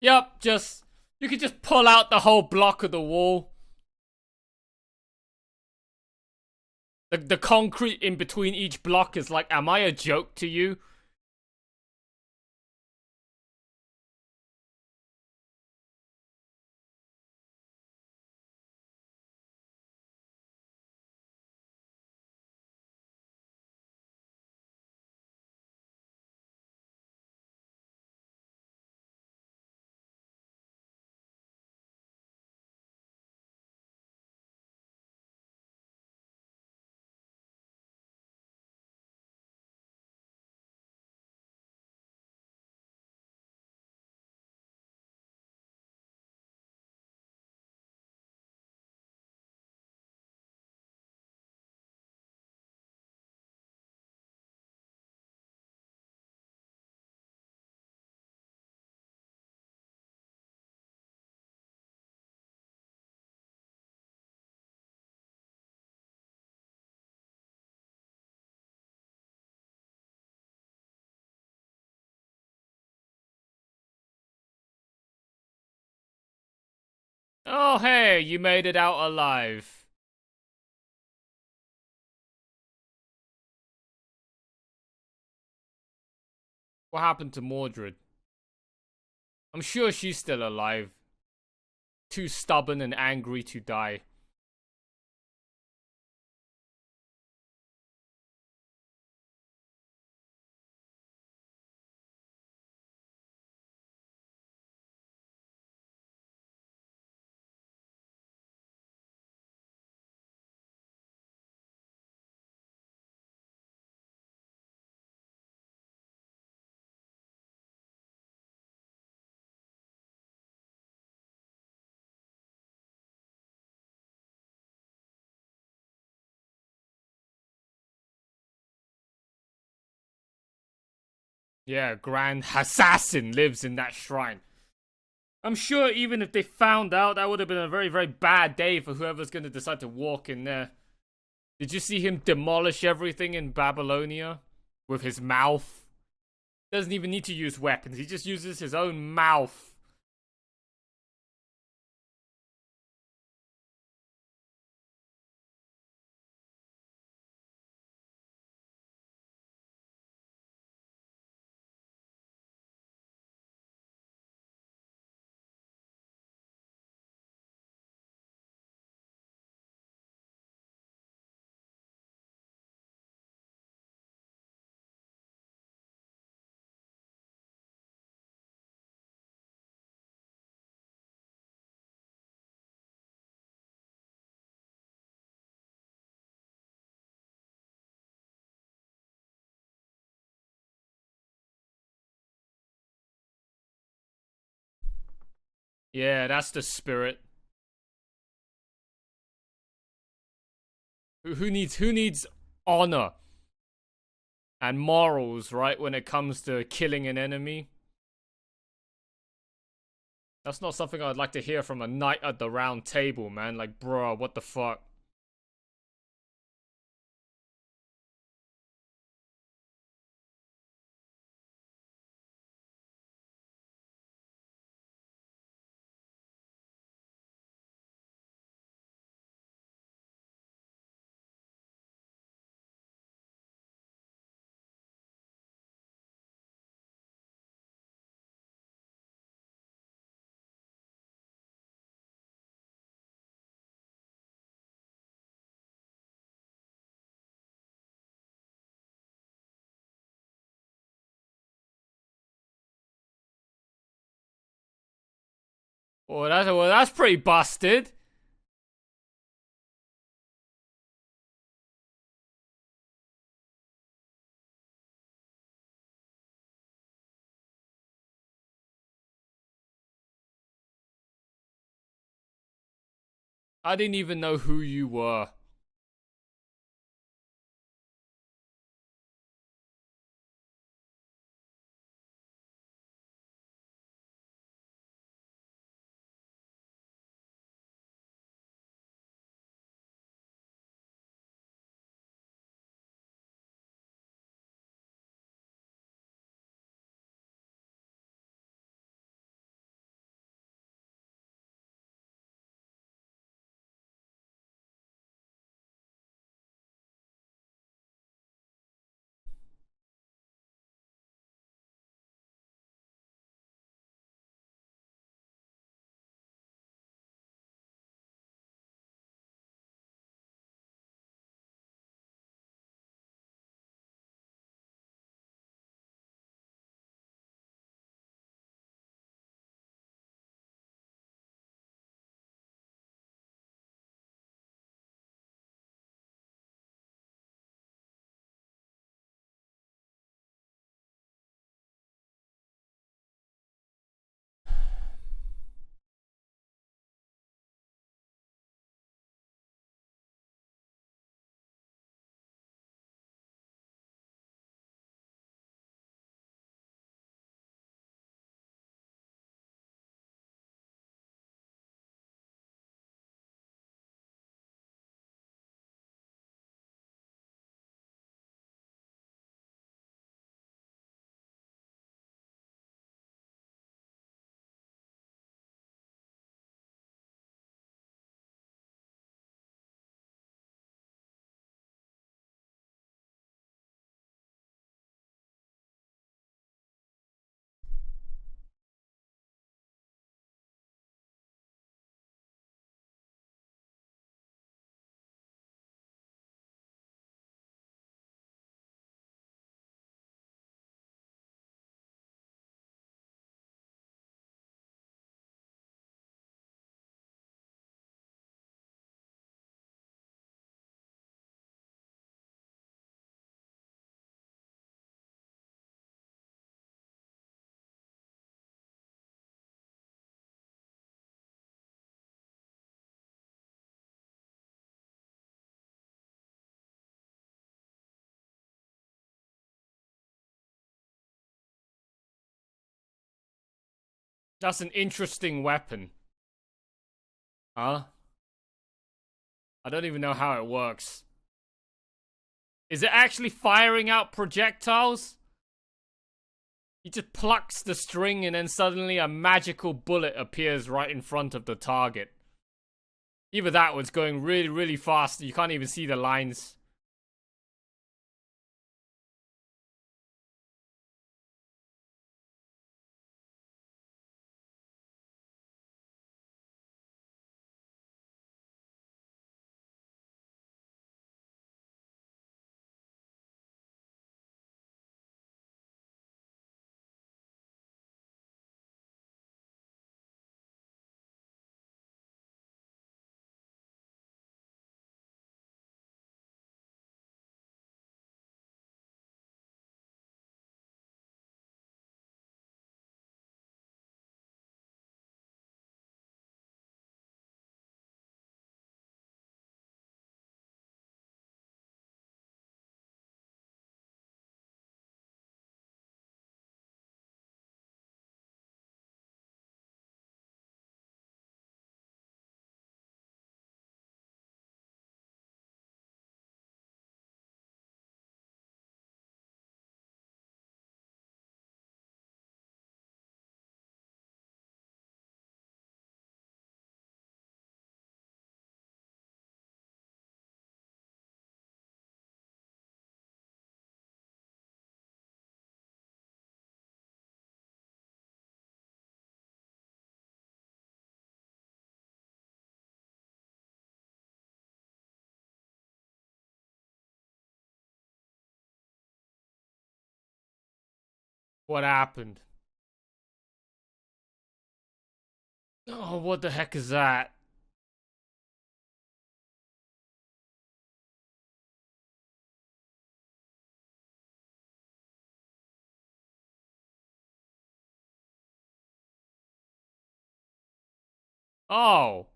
Yep, just you could just pull out the whole block of the wall. The concrete in between each block is like, am I a joke to you? Oh, hey, you made it out alive. What happened to Mordred? I'm sure she's still alive. Too stubborn and angry to die. Yeah, Grand Assassin lives in that shrine. I'm sure even if they found out, that would have been a very, very bad day for whoever's going to decide to walk in there. Did you see him demolish everything in Babylonia? With his mouth? Doesn't even need to use weapons, he just uses his own mouth. Yeah, that's the spirit. Who needs honor and morals, right, when it comes to killing an enemy? That's not something I'd like to hear from a knight at the round table, man. Like, bruh, what the fuck? Well, that's pretty busted. I didn't even know who you were. That's an interesting weapon. Huh? I don't even know how it works. Is it actually firing out projectiles? He just plucks the string and then suddenly a magical bullet appears right in front of the target. Either that or it's going really, really fast. You can't even see the lines. What happened? Oh, what the heck is that? Oh.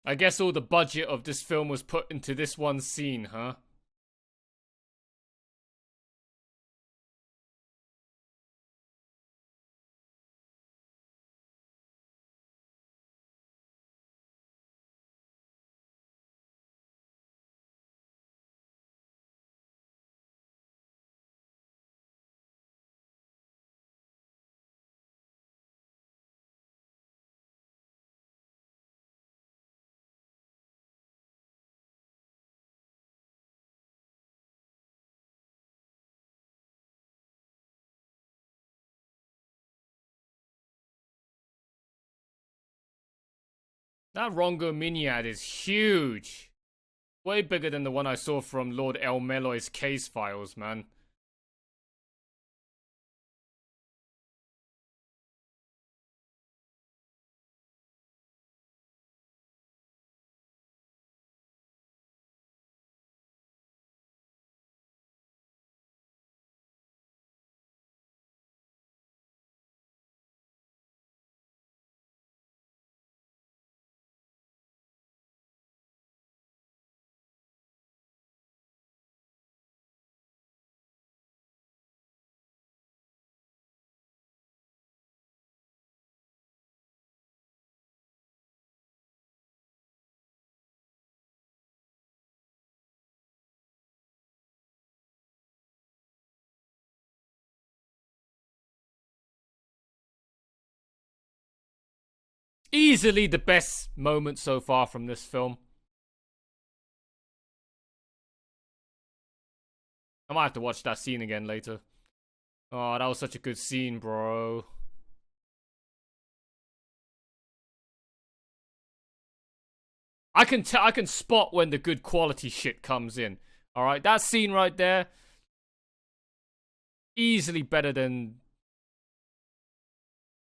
I guess all the budget of this film was put into this one scene, huh? That Rongo Miniad is huge. Way bigger than the one I saw from Lord El Meloy's case files, man. Easily the best moment so far from this film. I might have to watch that scene again later. Oh, that was such a good scene, bro. I can spot when the good quality shit comes in. All right, that scene right there, easily better than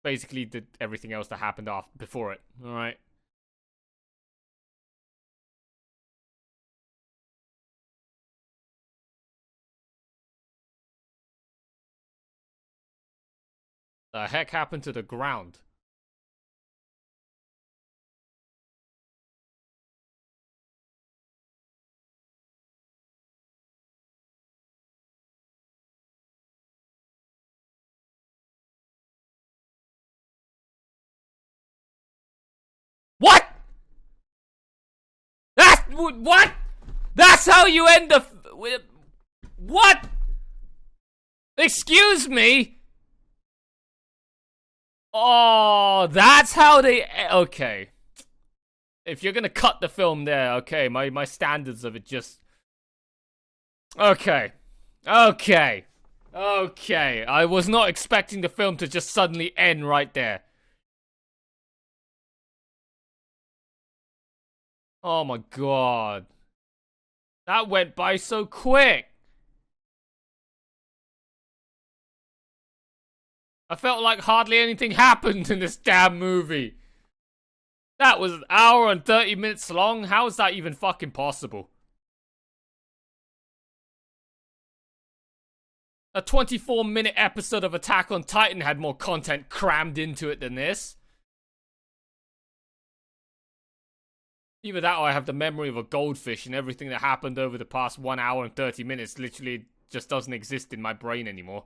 basically everything else that happened after before it. All right. The heck happened to the ground? What? What? That's how you end the... What? Excuse me? Oh, that's how they... Okay. If you're gonna cut the film there, okay, my standards of it just... Okay. Okay. Okay. I was not expecting the film to just suddenly end right there. Oh my god. That went by so quick. I felt like hardly anything happened in this damn movie. That was an hour and 30 minutes long. How is that even fucking possible? A 24-minute episode of Attack on Titan had more content crammed into it than this. Either that or I have the memory of a goldfish and everything that happened over the past 1 hour and 30 minutes literally just doesn't exist in my brain anymore.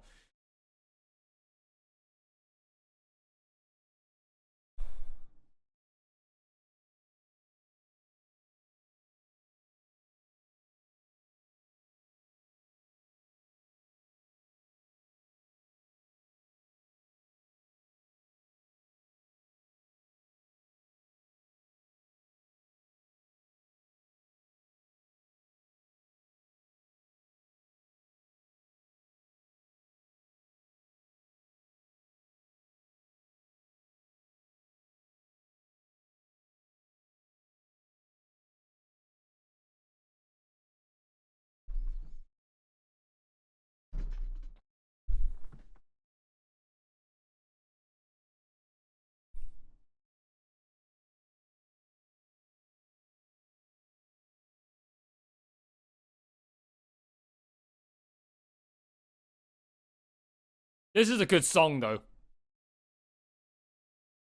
This is a good song though.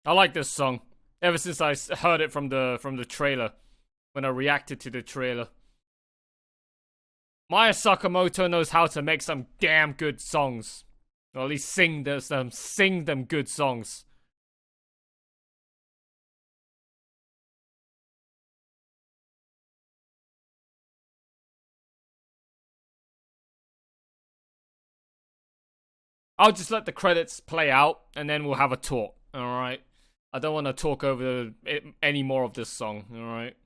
I like this song. Ever since I heard it from the trailer. When I reacted to the trailer. Maya Sakamoto knows how to make some damn good songs. Or at least sing them good songs. I'll just let the credits play out, and then we'll have a talk, alright? I don't want to talk over any more of this song, alright?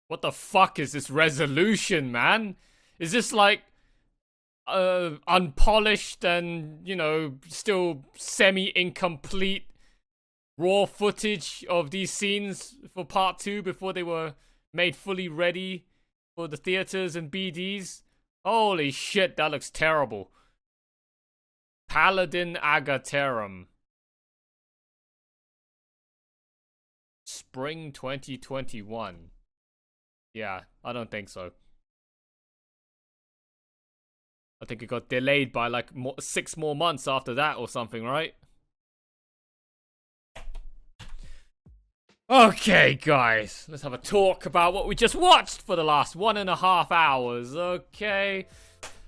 What the fuck is this resolution, man? Is this like... unpolished and, you know, still semi-incomplete raw footage of these scenes for part 2 before they were made fully ready for the theaters and BDs. Holy shit, that looks terrible. Paladin Agateram. Spring 2021. Yeah, I don't think so. I think it got delayed by like 6 more months after that or something, right? Okay, guys, let's have a talk about what we just watched for the last 1.5 hours, okay?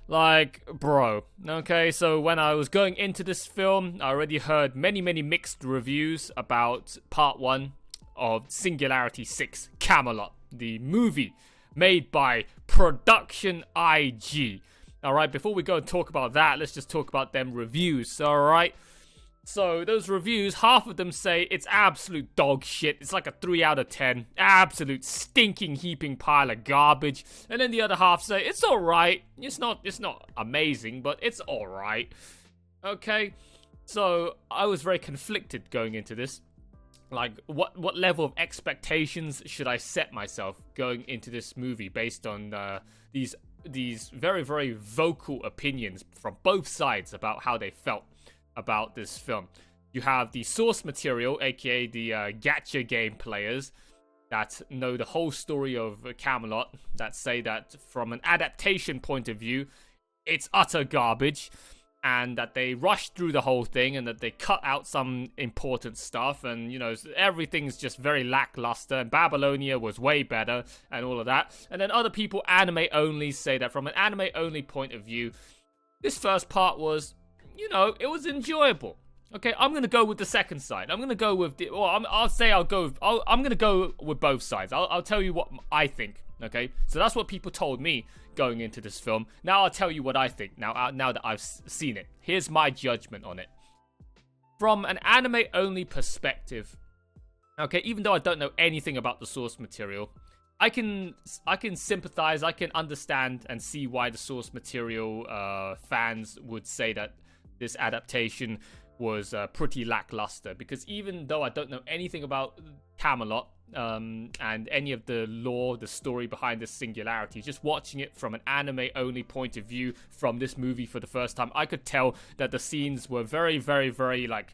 Like, bro, okay, so when I was going into this film, I already heard many mixed reviews about part 1 of Singularity 6 Camelot, the movie made by Production IG. Alright, before we go and talk about that, let's just talk about them reviews, alright? So, those reviews, half of them say it's absolute dog shit. It's like a 3 out of 10. Absolute stinking heaping pile of garbage. And then the other half say it's alright. It's not amazing, but it's alright. Okay? So, I was very conflicted going into this. Like, what level of expectations should I set myself going into this movie based on these very vocal opinions from both sides about how they felt about this film. You have the source material, aka the gacha game players that know the whole story of Camelot, that say that from an adaptation point of view, it's utter garbage, and that they rushed through the whole thing, and that they cut out some important stuff, and, you know, everything's just very lackluster, and Babylonia was way better, and all of that. And then other people, anime only, say that from an anime only point of view, this first part was, you know, it was enjoyable. Okay, I'm gonna go with the second side. I'm gonna go with I'm gonna go with both sides. I'll tell you what I think. Okay, so that's what people told me going into this film. Now I'll tell you what I think. Now that I've seen it, here's my judgment on it. From an anime only perspective, okay, even though I don't know anything about the source material, I can sympathize, I can understand and see why the source material fans would say that this adaptation was pretty lackluster, because even though I don't know anything about Camelot and any of the lore, the story behind this singularity, just watching it from an anime only point of view from this movie for the first time, I could tell that the scenes were very like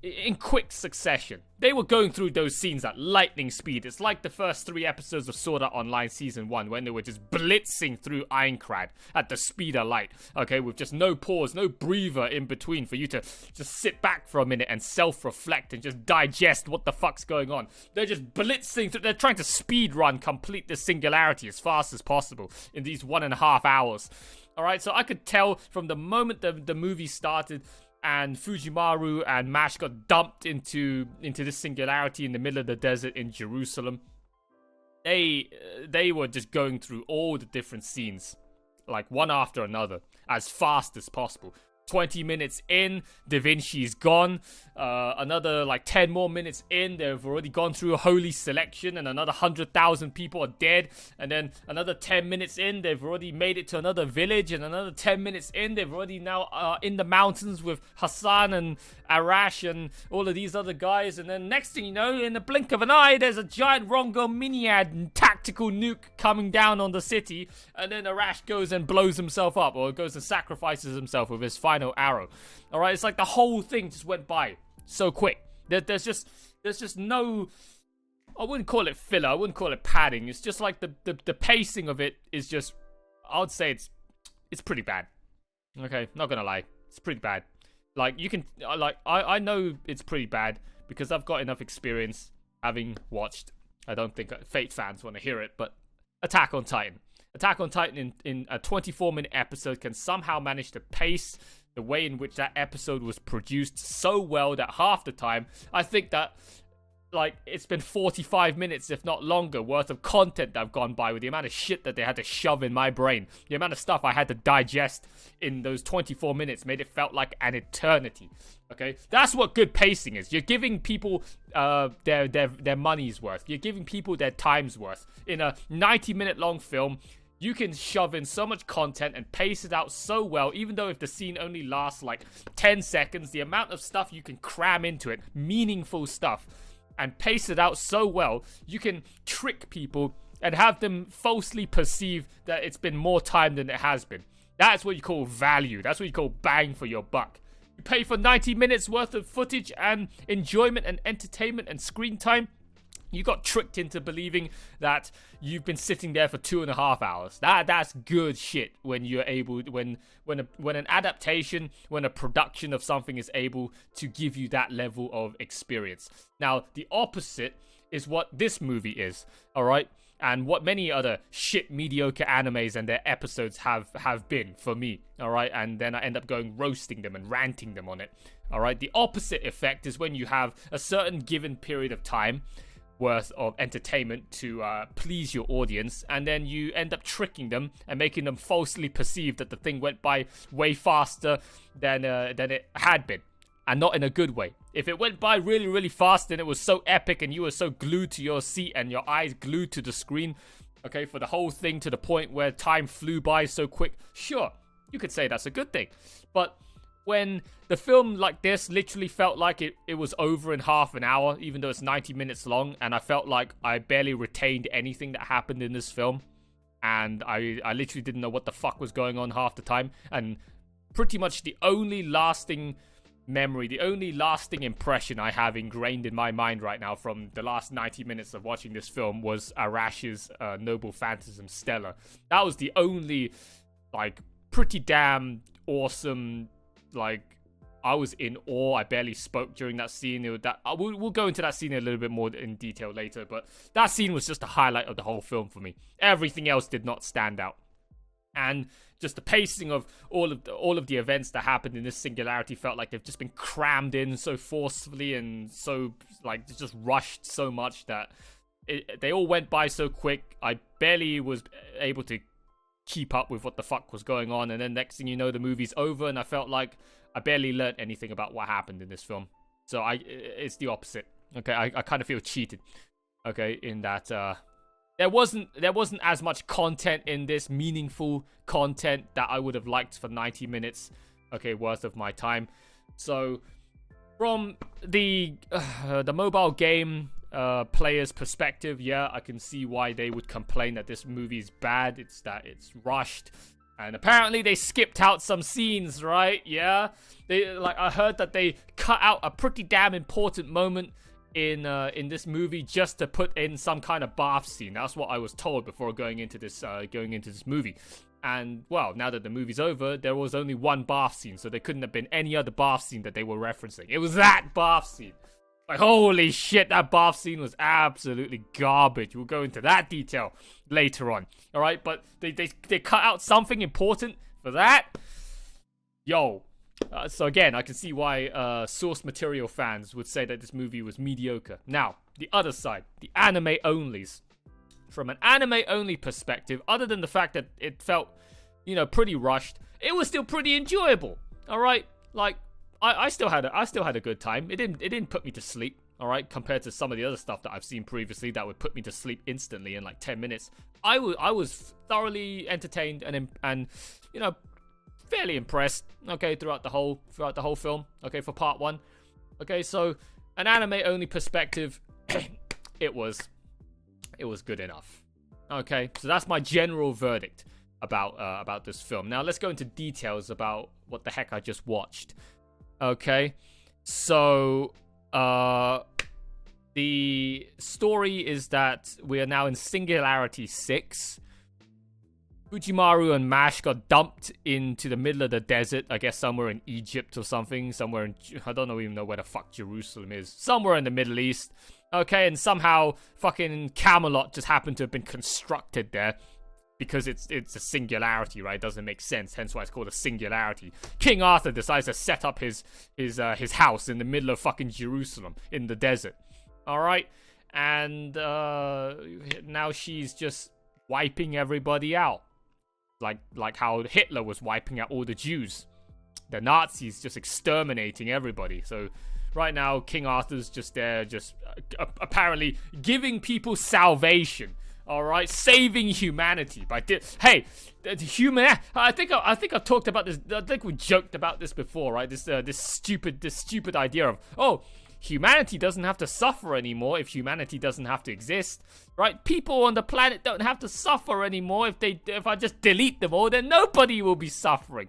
in quick succession. They were going through those scenes at lightning speed. It's like the first 3 episodes of Sword Art Online Season 1 when they were just blitzing through Aincrad at the speed of light, okay, with just no pause, no breather in between for you to just sit back for a minute and self-reflect and just digest what the fuck's going on. They're just blitzing through, they're trying to speed run, complete this singularity as fast as possible in these 1.5 hours. Alright, so I could tell from the moment the movie started and Fujimaru and Mash got dumped into this singularity in the middle of the desert in Jerusalem, they were just going through all the different scenes, like one after another, as fast as possible. 20 minutes in, Da Vinci's gone. Another like 10 more minutes in, they've already gone through a holy selection, and another 100,000 people are dead. And then another 10 minutes in, they've already made it to another village, and another 10 minutes in, they've already now in the mountains with Hassan and Arash and all of these other guys. And then next thing you know, in the blink of an eye, there's a giant Rongo Miniad tactical nuke coming down on the city, and then Arash goes and blows himself up, or goes and sacrifices himself with his final arrow. All right, it's like the whole thing just went by so quick. There's just no, I wouldn't call it filler, I wouldn't call it padding. It's just like the pacing of it is just, I would say it's pretty bad. Okay, not gonna lie, it's pretty bad. Like, you can, like, I know it's pretty bad because I've got enough experience having watched, I don't think Fate fans want to hear it, but Attack on Titan. Attack on Titan in a 24-minute episode can somehow manage to pace the way in which that episode was produced so well that half the time, I think that, like, it's been 45 minutes, if not longer, worth of content that I've gone by with the amount of shit that they had to shove in my brain. The amount of stuff I had to digest in those 24 minutes made it felt like an eternity. Okay? That's what good pacing is. You're giving people their money's worth. You're giving people their time's worth. In a 90-minute long film, You can shove in so much content and pace it out so well, even though if the scene only lasts like 10 seconds, the amount of stuff you can cram into it, meaningful stuff, and pace it out so well, you can trick people and have them falsely perceive that it's been more time than it has been. That's what you call value. That's what you call bang for your buck. You pay for 90 minutes worth of footage and enjoyment and entertainment and screen time. You got tricked into believing that you've been sitting there for 2.5 hours. That's good shit when you're able, when an adaptation, when a production of something is able to give you that level of experience. Now, the opposite is what this movie is, all right? And what many other shit mediocre animes and their episodes have been for me, all right? And then I end up going roasting them and ranting them on it, all right? The opposite effect is when you have a certain given period of time worth of entertainment to please your audience, and then you end up tricking them and making them falsely perceive that the thing went by way faster than it had been, and not in a good way. If it went by really, really fast and it was so epic and you were so glued to your seat and your eyes glued to the screen, okay, for the whole thing to the point where time flew by so quick, sure, you could say that's a good thing. But when the film like this literally felt like it was over in half an hour, even though it's 90 minutes long, and I felt like I barely retained anything that happened in this film, and I literally didn't know what the fuck was going on half the time, and pretty much the only lasting memory, the only lasting impression I have ingrained in my mind right now from the last 90 minutes of watching this film was Arash's Noble Phantasm Stellar. That was the only, like, pretty damn awesome, like, I was in awe. I barely spoke during that scene. We'll go into that scene a little bit more in detail later, but that scene was just the highlight of the whole film for me. Everything else did not stand out. And just the pacing of all of the events that happened in this singularity felt like they've just been crammed in so forcefully and so, like, just rushed so much that they all went by so quick. I barely was able to keep up with what the fuck was going on, and then next thing you know, the movie's over, and I felt like I barely learned anything about what happened in this film. So it's the opposite. Okay, I kind of feel cheated. Okay, in that there wasn't as much content in this, meaningful content that I would have liked for 90 minutes, okay, worth of my time. So from the mobile game player's perspective, yeah, I can see why they would complain that this movie is bad. It's that it's rushed, and apparently they skipped out some scenes, right? Yeah, I heard that they cut out a pretty damn important moment in this movie just to put in some kind of bath scene. That's what I was told before going into this movie. And, well, now that the movie's over, there was only one bath scene, so there couldn't have been any other bath scene that they were referencing. It was that bath scene. Like, holy shit, that bath scene was absolutely garbage. We'll go into that detail later on. All right, but they cut out something important for that. Yo. So again, I can see why source material fans would say that this movie was mediocre. Now, the other side, the anime onlys. From an anime only perspective, other than the fact that it felt, pretty rushed, it was still pretty enjoyable. All right, like I still had a good time. It didn't put me to sleep. All right, compared to some of the other stuff that I've seen previously that would put me to sleep instantly in like 10 minutes. I was thoroughly entertained and fairly impressed. Okay, throughout the whole film. Okay, for part one. Okay, so an anime only perspective, it was good enough. Okay, so that's my general verdict about this film. Now let's go into details about what the heck I just watched. Okay, so the story is that we are now in Singularity 6. Fujimaru and Mash got dumped into the middle of the desert, I guess somewhere in Egypt or something, I don't even know where the fuck Jerusalem is, somewhere in the Middle East, okay, and somehow fucking Camelot just happened to have been constructed there, because it's a singularity, right? It doesn't make sense, hence why it's called a singularity. King Arthur decides to set up his house in the middle of fucking Jerusalem, in the desert, alright, and now she's just wiping everybody out. Like how Hitler was wiping out all the Jews. The Nazis just exterminating everybody. So right now, King Arthur's just there, just apparently giving people salvation. All right, saving humanity by hey, human. I think I've talked about this. I think we joked about this before, right? This stupid idea of, oh, humanity doesn't have to suffer anymore if humanity doesn't have to exist, right? People on the planet don't have to suffer anymore if I just delete them all, then nobody will be suffering.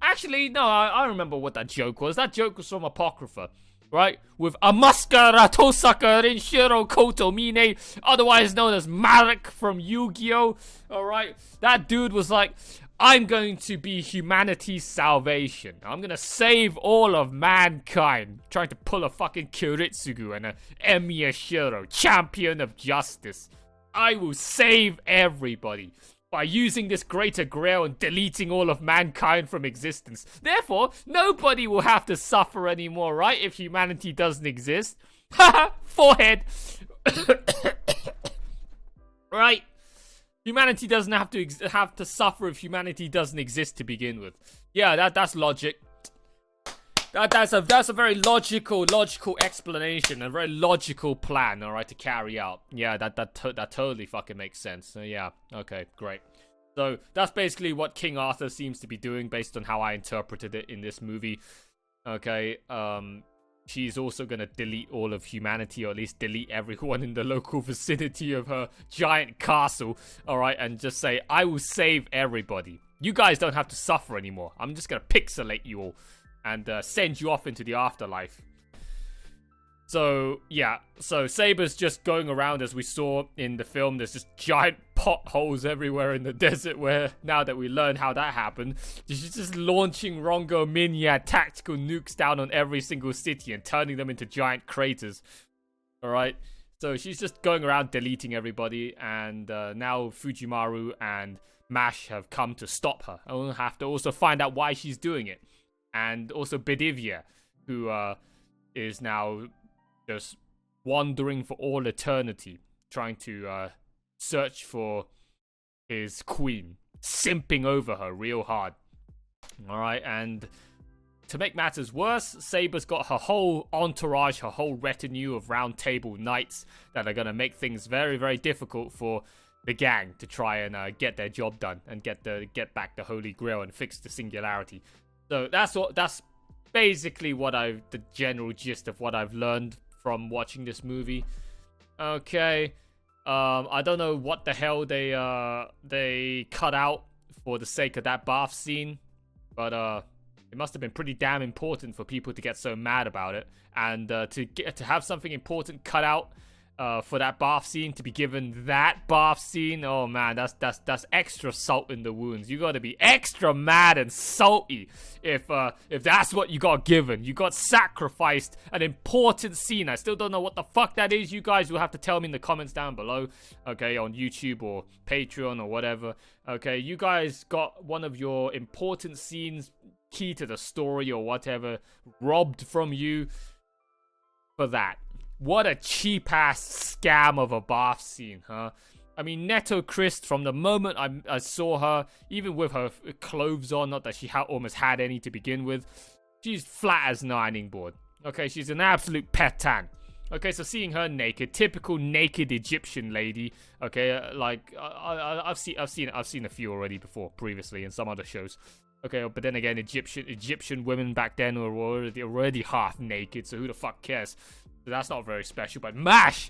Actually, no, I remember what that joke was. That joke was from Apocrypha, right? With Amaskara Tosaka Renshiro Koto Mine, otherwise known as Marek from Yu-Gi-Oh! Alright? That dude was like, I'm going to be humanity's salvation. I'm gonna save all of mankind. Trying to pull a fucking Kiritsugu and a Emiya Shiro, champion of justice. I will save everybody by using this greater grail and deleting all of mankind from existence. Therefore, nobody will have to suffer anymore, right? If humanity doesn't exist. Haha, forehead. Right? Humanity doesn't have to suffer if humanity doesn't exist to begin with. Yeah, that's logic. That's a very logical explanation, a very logical plan, all right, to carry out. Yeah, that totally fucking makes sense. So yeah, okay, great. So that's basically what King Arthur seems to be doing, based on how I interpreted it in this movie. Okay, she's also gonna delete all of humanity, or at least delete everyone in the local vicinity of her giant castle, all right, and just say, I will save everybody. You guys don't have to suffer anymore. I'm just gonna pixelate you all and send you off into the afterlife. So, yeah. So, Saber's just going around, as we saw in the film. There's just giant potholes everywhere in the desert, where, now that we learn how that happened, she's just launching Rongo Minya tactical nukes down on every single city and turning them into giant craters. Alright? So, she's just going around deleting everybody, and now Fujimaru and Mash have come to stop her. I will have to also find out why she's doing it. And also Bedivia, who is now just wandering for all eternity, trying to search for his queen, simping over her real hard. Alright, and to make matters worse, Saber's got her whole entourage, her whole retinue of round table knights that are going to make things very, very difficult for the gang to try and get their job done and get back the Holy Grail and fix the singularity. So that's basically the general gist of what I've learned from watching this movie. Okay, I don't know what the hell they cut out for the sake of that bath scene, but it must have been pretty damn important for people to get so mad about it, and to have something important cut out for that bath scene, to be given that bath scene, oh man, that's extra salt in the wounds. You gotta be extra mad and salty if that's what you got given. You got sacrificed an important scene. I still don't know what the fuck that is. You guys will have to tell me in the comments down below, okay, on YouTube or Patreon or whatever. Okay, you guys got one of your important scenes, key to the story or whatever, robbed from you for that. What a cheap-ass scam of a bath scene, huh? I mean, Neto Christ, from the moment I saw her, even with her clothes on, not that she almost had any to begin with, she's flat as an ironing board. Okay, she's an absolute petan. Okay, so seeing her naked, typical naked Egyptian lady. Okay, like I've seen a few already before, previously in some other shows. Okay, but then again, Egyptian women back then were already half naked, so who the fuck cares? So that's not very special. But Mash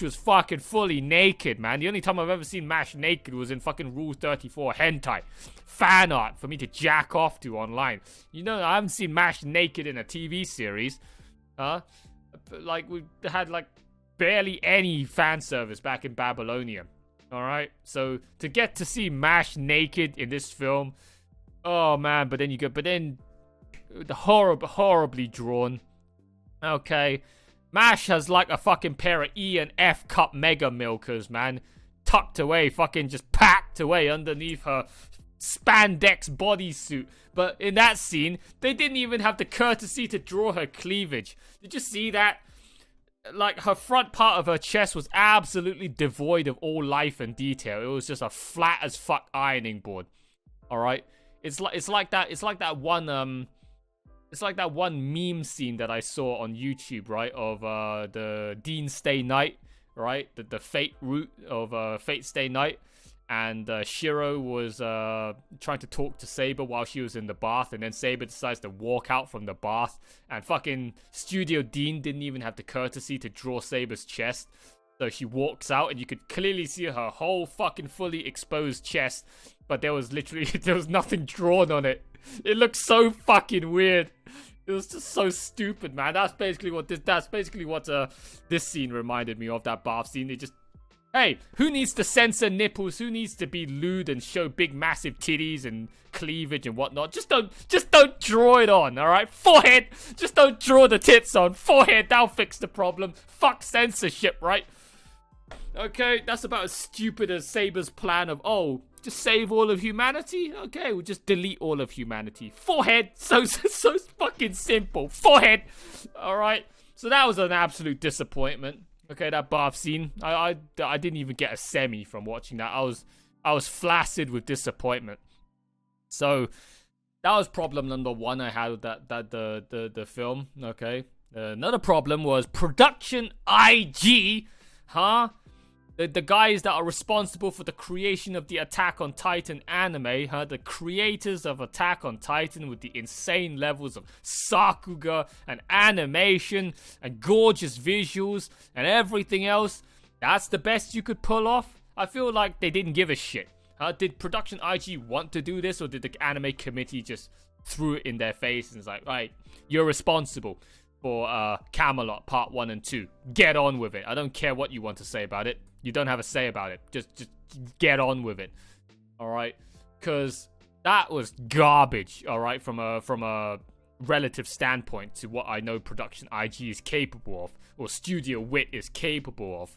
was fucking fully naked, man. The only time I've ever seen Mash naked was in fucking Rule 34 hentai fan art for me to jack off to online. You know, I haven't seen Mash naked in a TV series. Like, we had like barely any fan service back in Babylonia. Alright, so to get to see Mash naked in this film, oh man, but then horribly drawn. Okay, Mash has like a fucking pair of E and F cup mega milkers, man, tucked away, fucking just packed away underneath her spandex bodysuit. But in that scene, they didn't even have the courtesy to draw her cleavage. Did you see that? Like, her front part of her chest was absolutely devoid of all life and detail. It was just a flat as fuck ironing board. All right, it's like that one meme scene that I saw on YouTube, right? Of the Dean Stay Night right? The Fate route of Fate Stay Night. And Shiro was trying to talk to Saber while she was in the bath, and then Saber decides to walk out from the bath, and fucking Studio Dean didn't even have the courtesy to draw Saber's chest. So she walks out, and you could clearly see her whole fucking fully exposed chest, but there was nothing drawn on it. It looked so fucking weird. It was just so stupid, man. That's basically what this scene reminded me of. That bath scene. They just, hey, who needs to censor nipples? Who needs to be lewd and show big, massive titties and cleavage and whatnot? Just don't draw it on, all right? Forehead, just don't draw the tits on. Forehead, that'll fix the problem. Fuck censorship, right? Okay, that's about as stupid as Saber's plan of, oh, just save all of humanity? Okay, we'll just delete all of humanity. Forehead, so fucking simple. Forehead, all right? So that was an absolute disappointment. Okay, that bath scene. I didn't even get a semi from watching that. I was flaccid with disappointment. So that was problem number one I had with the film. Okay. Another problem was production IG. Huh? The guys that are responsible for the creation of the Attack on Titan anime, huh? The creators of Attack on Titan with the insane levels of sakuga and animation and gorgeous visuals and everything else. That's the best you could pull off? I feel like they didn't give a shit. Did production IG want to do this, or did the anime committee just threw it in their face and was like, right, you're responsible for Camelot Part 1 and 2. Get on with it. I don't care what you want to say about it. You don't have a say about it. Just get on with it. Alright? Because that was garbage, alright, from a relative standpoint to what I know production IG is capable of, or Studio Wit is capable of.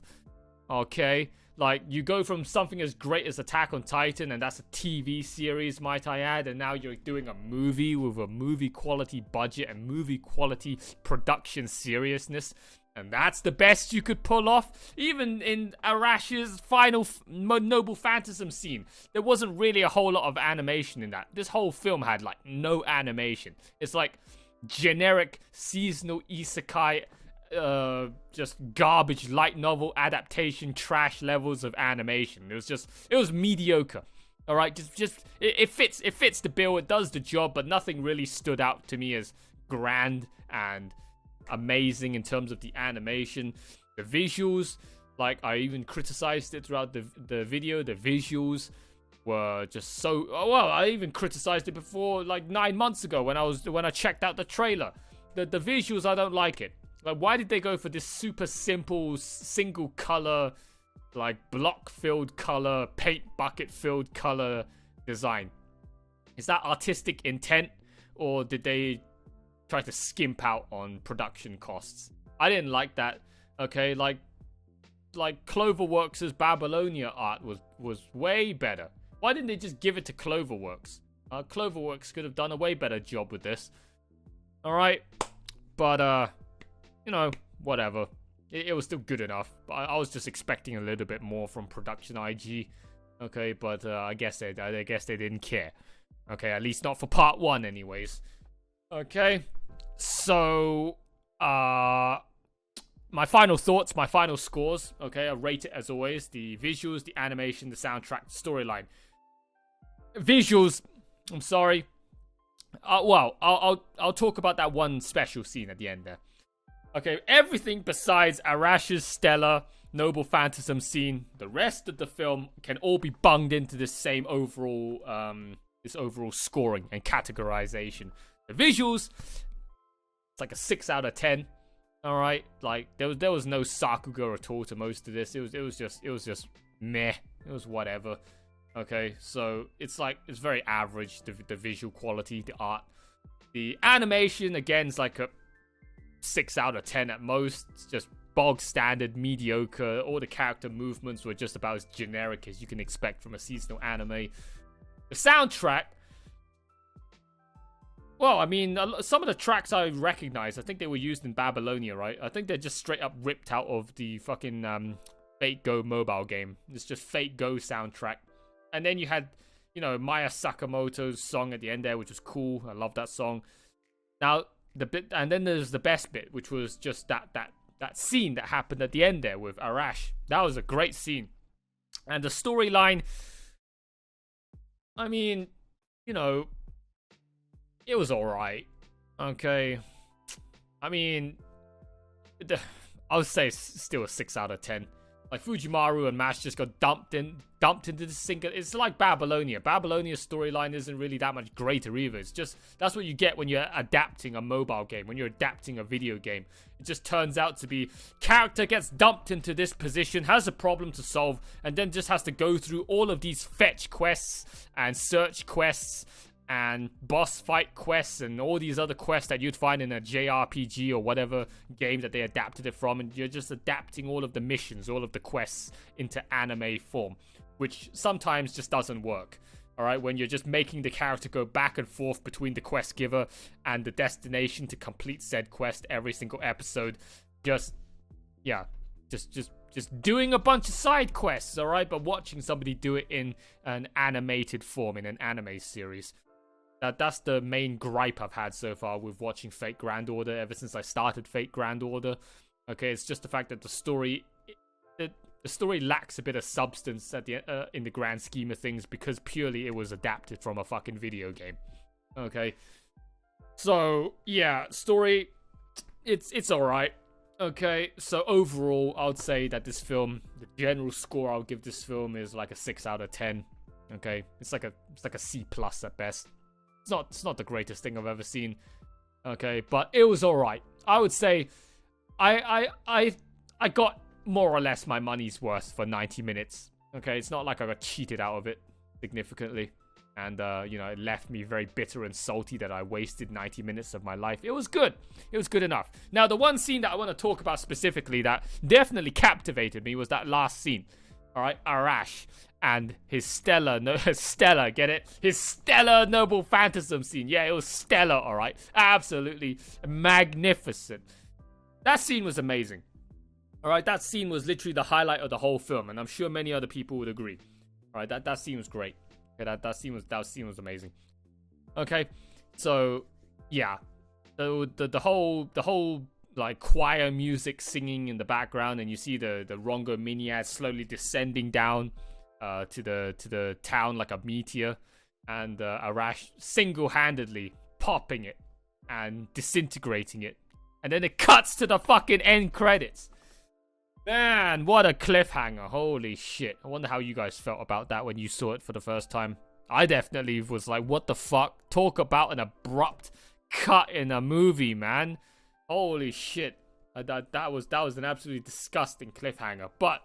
Okay? Like, you go from something as great as Attack on Titan, and that's a TV series, might I add, and now you're doing a movie with a movie quality budget and movie quality production seriousness, and that's the best you could pull off. Even in Arash's final Noble Phantasm scene, there wasn't really a whole lot of animation in that. This whole film had, like, no animation. It's like generic seasonal isekai, just garbage light novel adaptation trash levels of animation. It was mediocre. All right, it fits the bill. It does the job, but nothing really stood out to me as grand and amazing in terms of the animation. The visuals, like, I even criticized it throughout the video. The visuals were just so, oh, well, I even criticized it before, like 9 months ago when I checked out the trailer. The visuals, I don't like it. Like, why did they go for this super simple, single color, like, block-filled color, paint bucket-filled color design? Is that artistic intent, or did they try to skimp out on production costs? I didn't like that. Okay, like Cloverworks' Babylonia art was way better. Why didn't they just give it to Cloverworks? Cloverworks could have done a way better job with this. Alright, but, you know, whatever. It was still good enough. I was just expecting a little bit more from production IG. Okay, but I guess they didn't care. Okay, at least not for part 1 anyways. Okay, so my final thoughts, my final scores. Okay, I rate it as always: the visuals, the animation, the soundtrack, storyline. Visuals, I'm sorry. Well, I'll talk about that one special scene at the end there. Okay, everything besides Arash's stellar Noble Phantasm scene, the rest of the film can all be bunged into this same overall scoring and categorization. The visuals, it's like a 6 out of 10. All right, like there was no sakuga at all to most of this. It was just meh. It was whatever. Okay, so it's very average. The visual quality, the art, the animation again is like a 6 out of 10 at most. It's just bog standard, mediocre. All the character movements were just about as generic as you can expect from a seasonal anime. The soundtrack, well, I mean, some of the tracks I recognize, I think they were used in Babylonia, right? I think they're just straight up ripped out of the fucking Fate Go mobile game. It's just Fate Go soundtrack. And then you had, you know, Maya Sakamoto's song at the end there, which was cool. I love that song. Now, and then there's the best bit, which was just that that scene that happened at the end there with Arash. That was a great scene. And the storyline, I mean, you know, it was alright. Okay. I mean, I would say it's still a 6 out of 10. Like, Fujimaru and Mash just got dumped into the sink. It's like Babylonia. Babylonia's storyline isn't really that much greater either. It's just, that's what you get when you're adapting a mobile game, when you're adapting a video game. It just turns out to be, character gets dumped into this position, has a problem to solve, and then just has to go through all of these fetch quests and search quests and boss fight quests and all these other quests that you'd find in a JRPG or whatever game that they adapted it from, and you're just adapting all of the missions, all of the quests into anime form, which sometimes just doesn't work. Alright, when you're just making the character go back and forth between the quest giver and the destination to complete said quest every single episode, just doing a bunch of side quests, alright, but watching somebody do it in an animated form, in an anime series. That's the main gripe I've had so far with watching Fate Grand Order ever since I started Fate Grand Order. Okay, it's just the fact that the story lacks a bit of substance at the in the grand scheme of things, because purely it was adapted from a fucking video game. Okay, so yeah, story, it's alright. Okay, so overall, I would say that this film, the general score I'll give this film is like a 6 out of 10. Okay, it's like a C+ at best. It's not the greatest thing I've ever seen. Okay, but it was alright. I would say I got more or less my money's worth for 90 minutes. Okay, it's not like I got cheated out of it significantly. And, you know, it left me very bitter and salty that I wasted 90 minutes of my life. It was good. It was good enough. Now, the one scene that I want to talk about specifically that definitely captivated me was that last scene. Alright, Arash and his stellar, get it? His stellar noble phantasm scene. Yeah, it was stellar, alright? Absolutely magnificent. That scene was amazing. Alright, that scene was literally the highlight of the whole film, and I'm sure many other people would agree. Alright, that scene was great. Okay, that scene was amazing. Okay, so yeah, the whole like choir music singing in the background, and you see the Rongo Miniad slowly descending down to the town like a meteor, and Arash single-handedly popping it and disintegrating it, and then it cuts to the fucking end credits. Man, what a cliffhanger. Holy shit. I wonder how you guys felt about that when you saw it for the first time. I definitely was like, what the fuck? Talk about an abrupt cut in a movie, man. Holy shit. That was an absolutely disgusting cliffhanger. But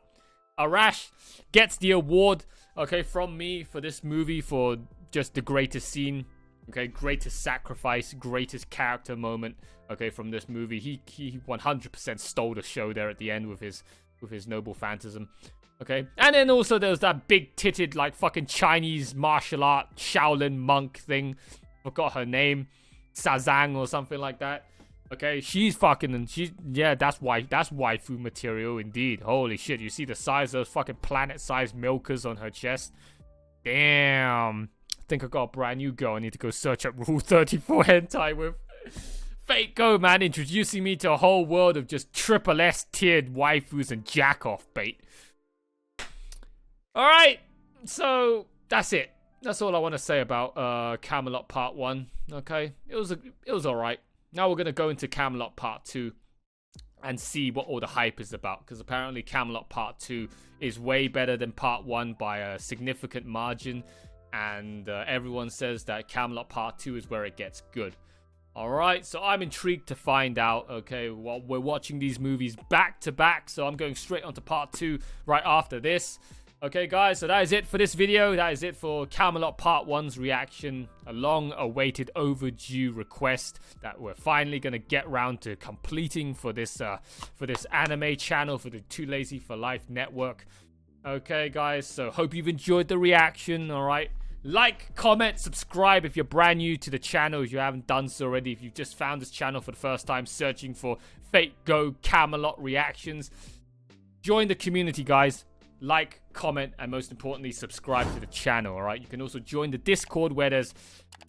Arash gets the award, okay, from me for this movie for just the greatest scene. Okay, greatest sacrifice, greatest character moment, okay, from this movie. He 100% stole the show there at the end with his noble phantasm, okay? And then also there was that big-titted, like, fucking Chinese martial art Shaolin monk thing. Forgot her name. Sazang or something like that. Okay, she's fucking, and that's waifu material indeed. Holy shit, you see the size of those fucking planet-sized milkers on her chest? Damn. I think I got a brand new girl I need to go search up Rule 34 hentai with. Fate Go, man, introducing me to a whole world of just triple S tiered waifus and jack-off bait. Alright, so that's it. That's all I want to say about Camelot Part 1, okay? It was alright. Now we're going to go into Camelot Part 2 and see what all the hype is about, because apparently Camelot Part 2 is way better than Part 1 by a significant margin. And everyone says that Camelot Part 2 is where it gets good. Alright, so I'm intrigued to find out, okay? Well, we're watching these movies back to back, so I'm going straight on to Part 2 right after this. Okay, guys, so that is it for this video. That is it for Camelot Part 1's reaction. A long-awaited, overdue request that we're finally going to get round to completing for this anime channel, for the Too Lazy for Life network. Okay, guys, so hope you've enjoyed the reaction, alright? Like, comment, subscribe if you're brand new to the channel, if you haven't done so already. If you've just found this channel for the first time searching for Fate Go Camelot reactions, join the community, guys. Like, comment, and most importantly, subscribe to the channel, alright? You can also join the Discord where there's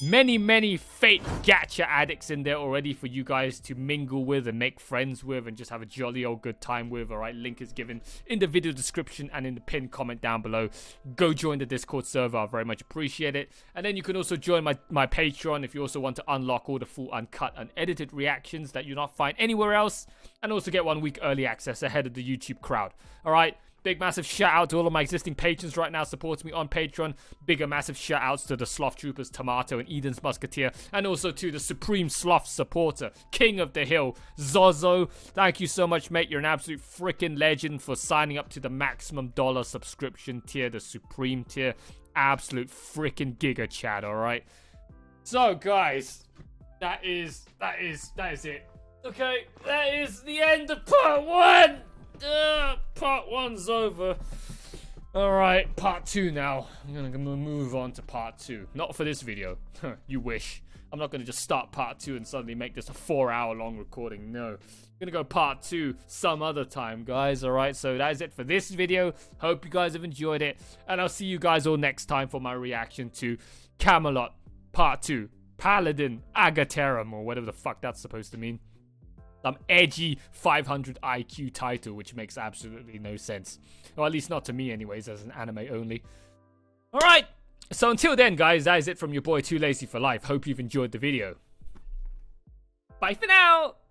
many fake gacha addicts in there already for you guys to mingle with and make friends with and just have a jolly old good time with. All right, link is given in the video description and in the pinned comment down below. Go join the Discord server. I very much appreciate it. And then you can also join my Patreon if you also want to unlock all the full uncut and edited reactions that you not find anywhere else, and also get 1 week early access ahead of the YouTube crowd. All right. Big massive shout out to all of my existing patrons right now supporting me on Patreon. Bigger massive shout outs to the Sloth Troopers, Tomato and Eden's Musketeer. And also to the Supreme Sloth supporter, King of the Hill, Zozo. Thank you so much, mate. You're an absolute freaking legend for signing up to the maximum dollar subscription tier, the Supreme tier. Absolute freaking giga chat, alright? So, guys, that is it. Okay, that is the end of part 1. Part 1's over. Alright, part 2 now. I'm gonna move on to part 2. Not for this video. You wish. I'm not gonna just start part 2 and suddenly make this a 4-hour long recording. No. I'm gonna go part 2 some other time, guys. Alright, so that is it for this video. Hope you guys have enjoyed it. And I'll see you guys all next time for my reaction to Camelot part 2. Paladin Agateram, or whatever the fuck that's supposed to mean. Some edgy 500 IQ title, which makes absolutely no sense. Or at least not to me anyways, as an anime only. Alright, so until then, guys, that is it from your boy Too Lazy for Life. Hope you've enjoyed the video. Bye for now!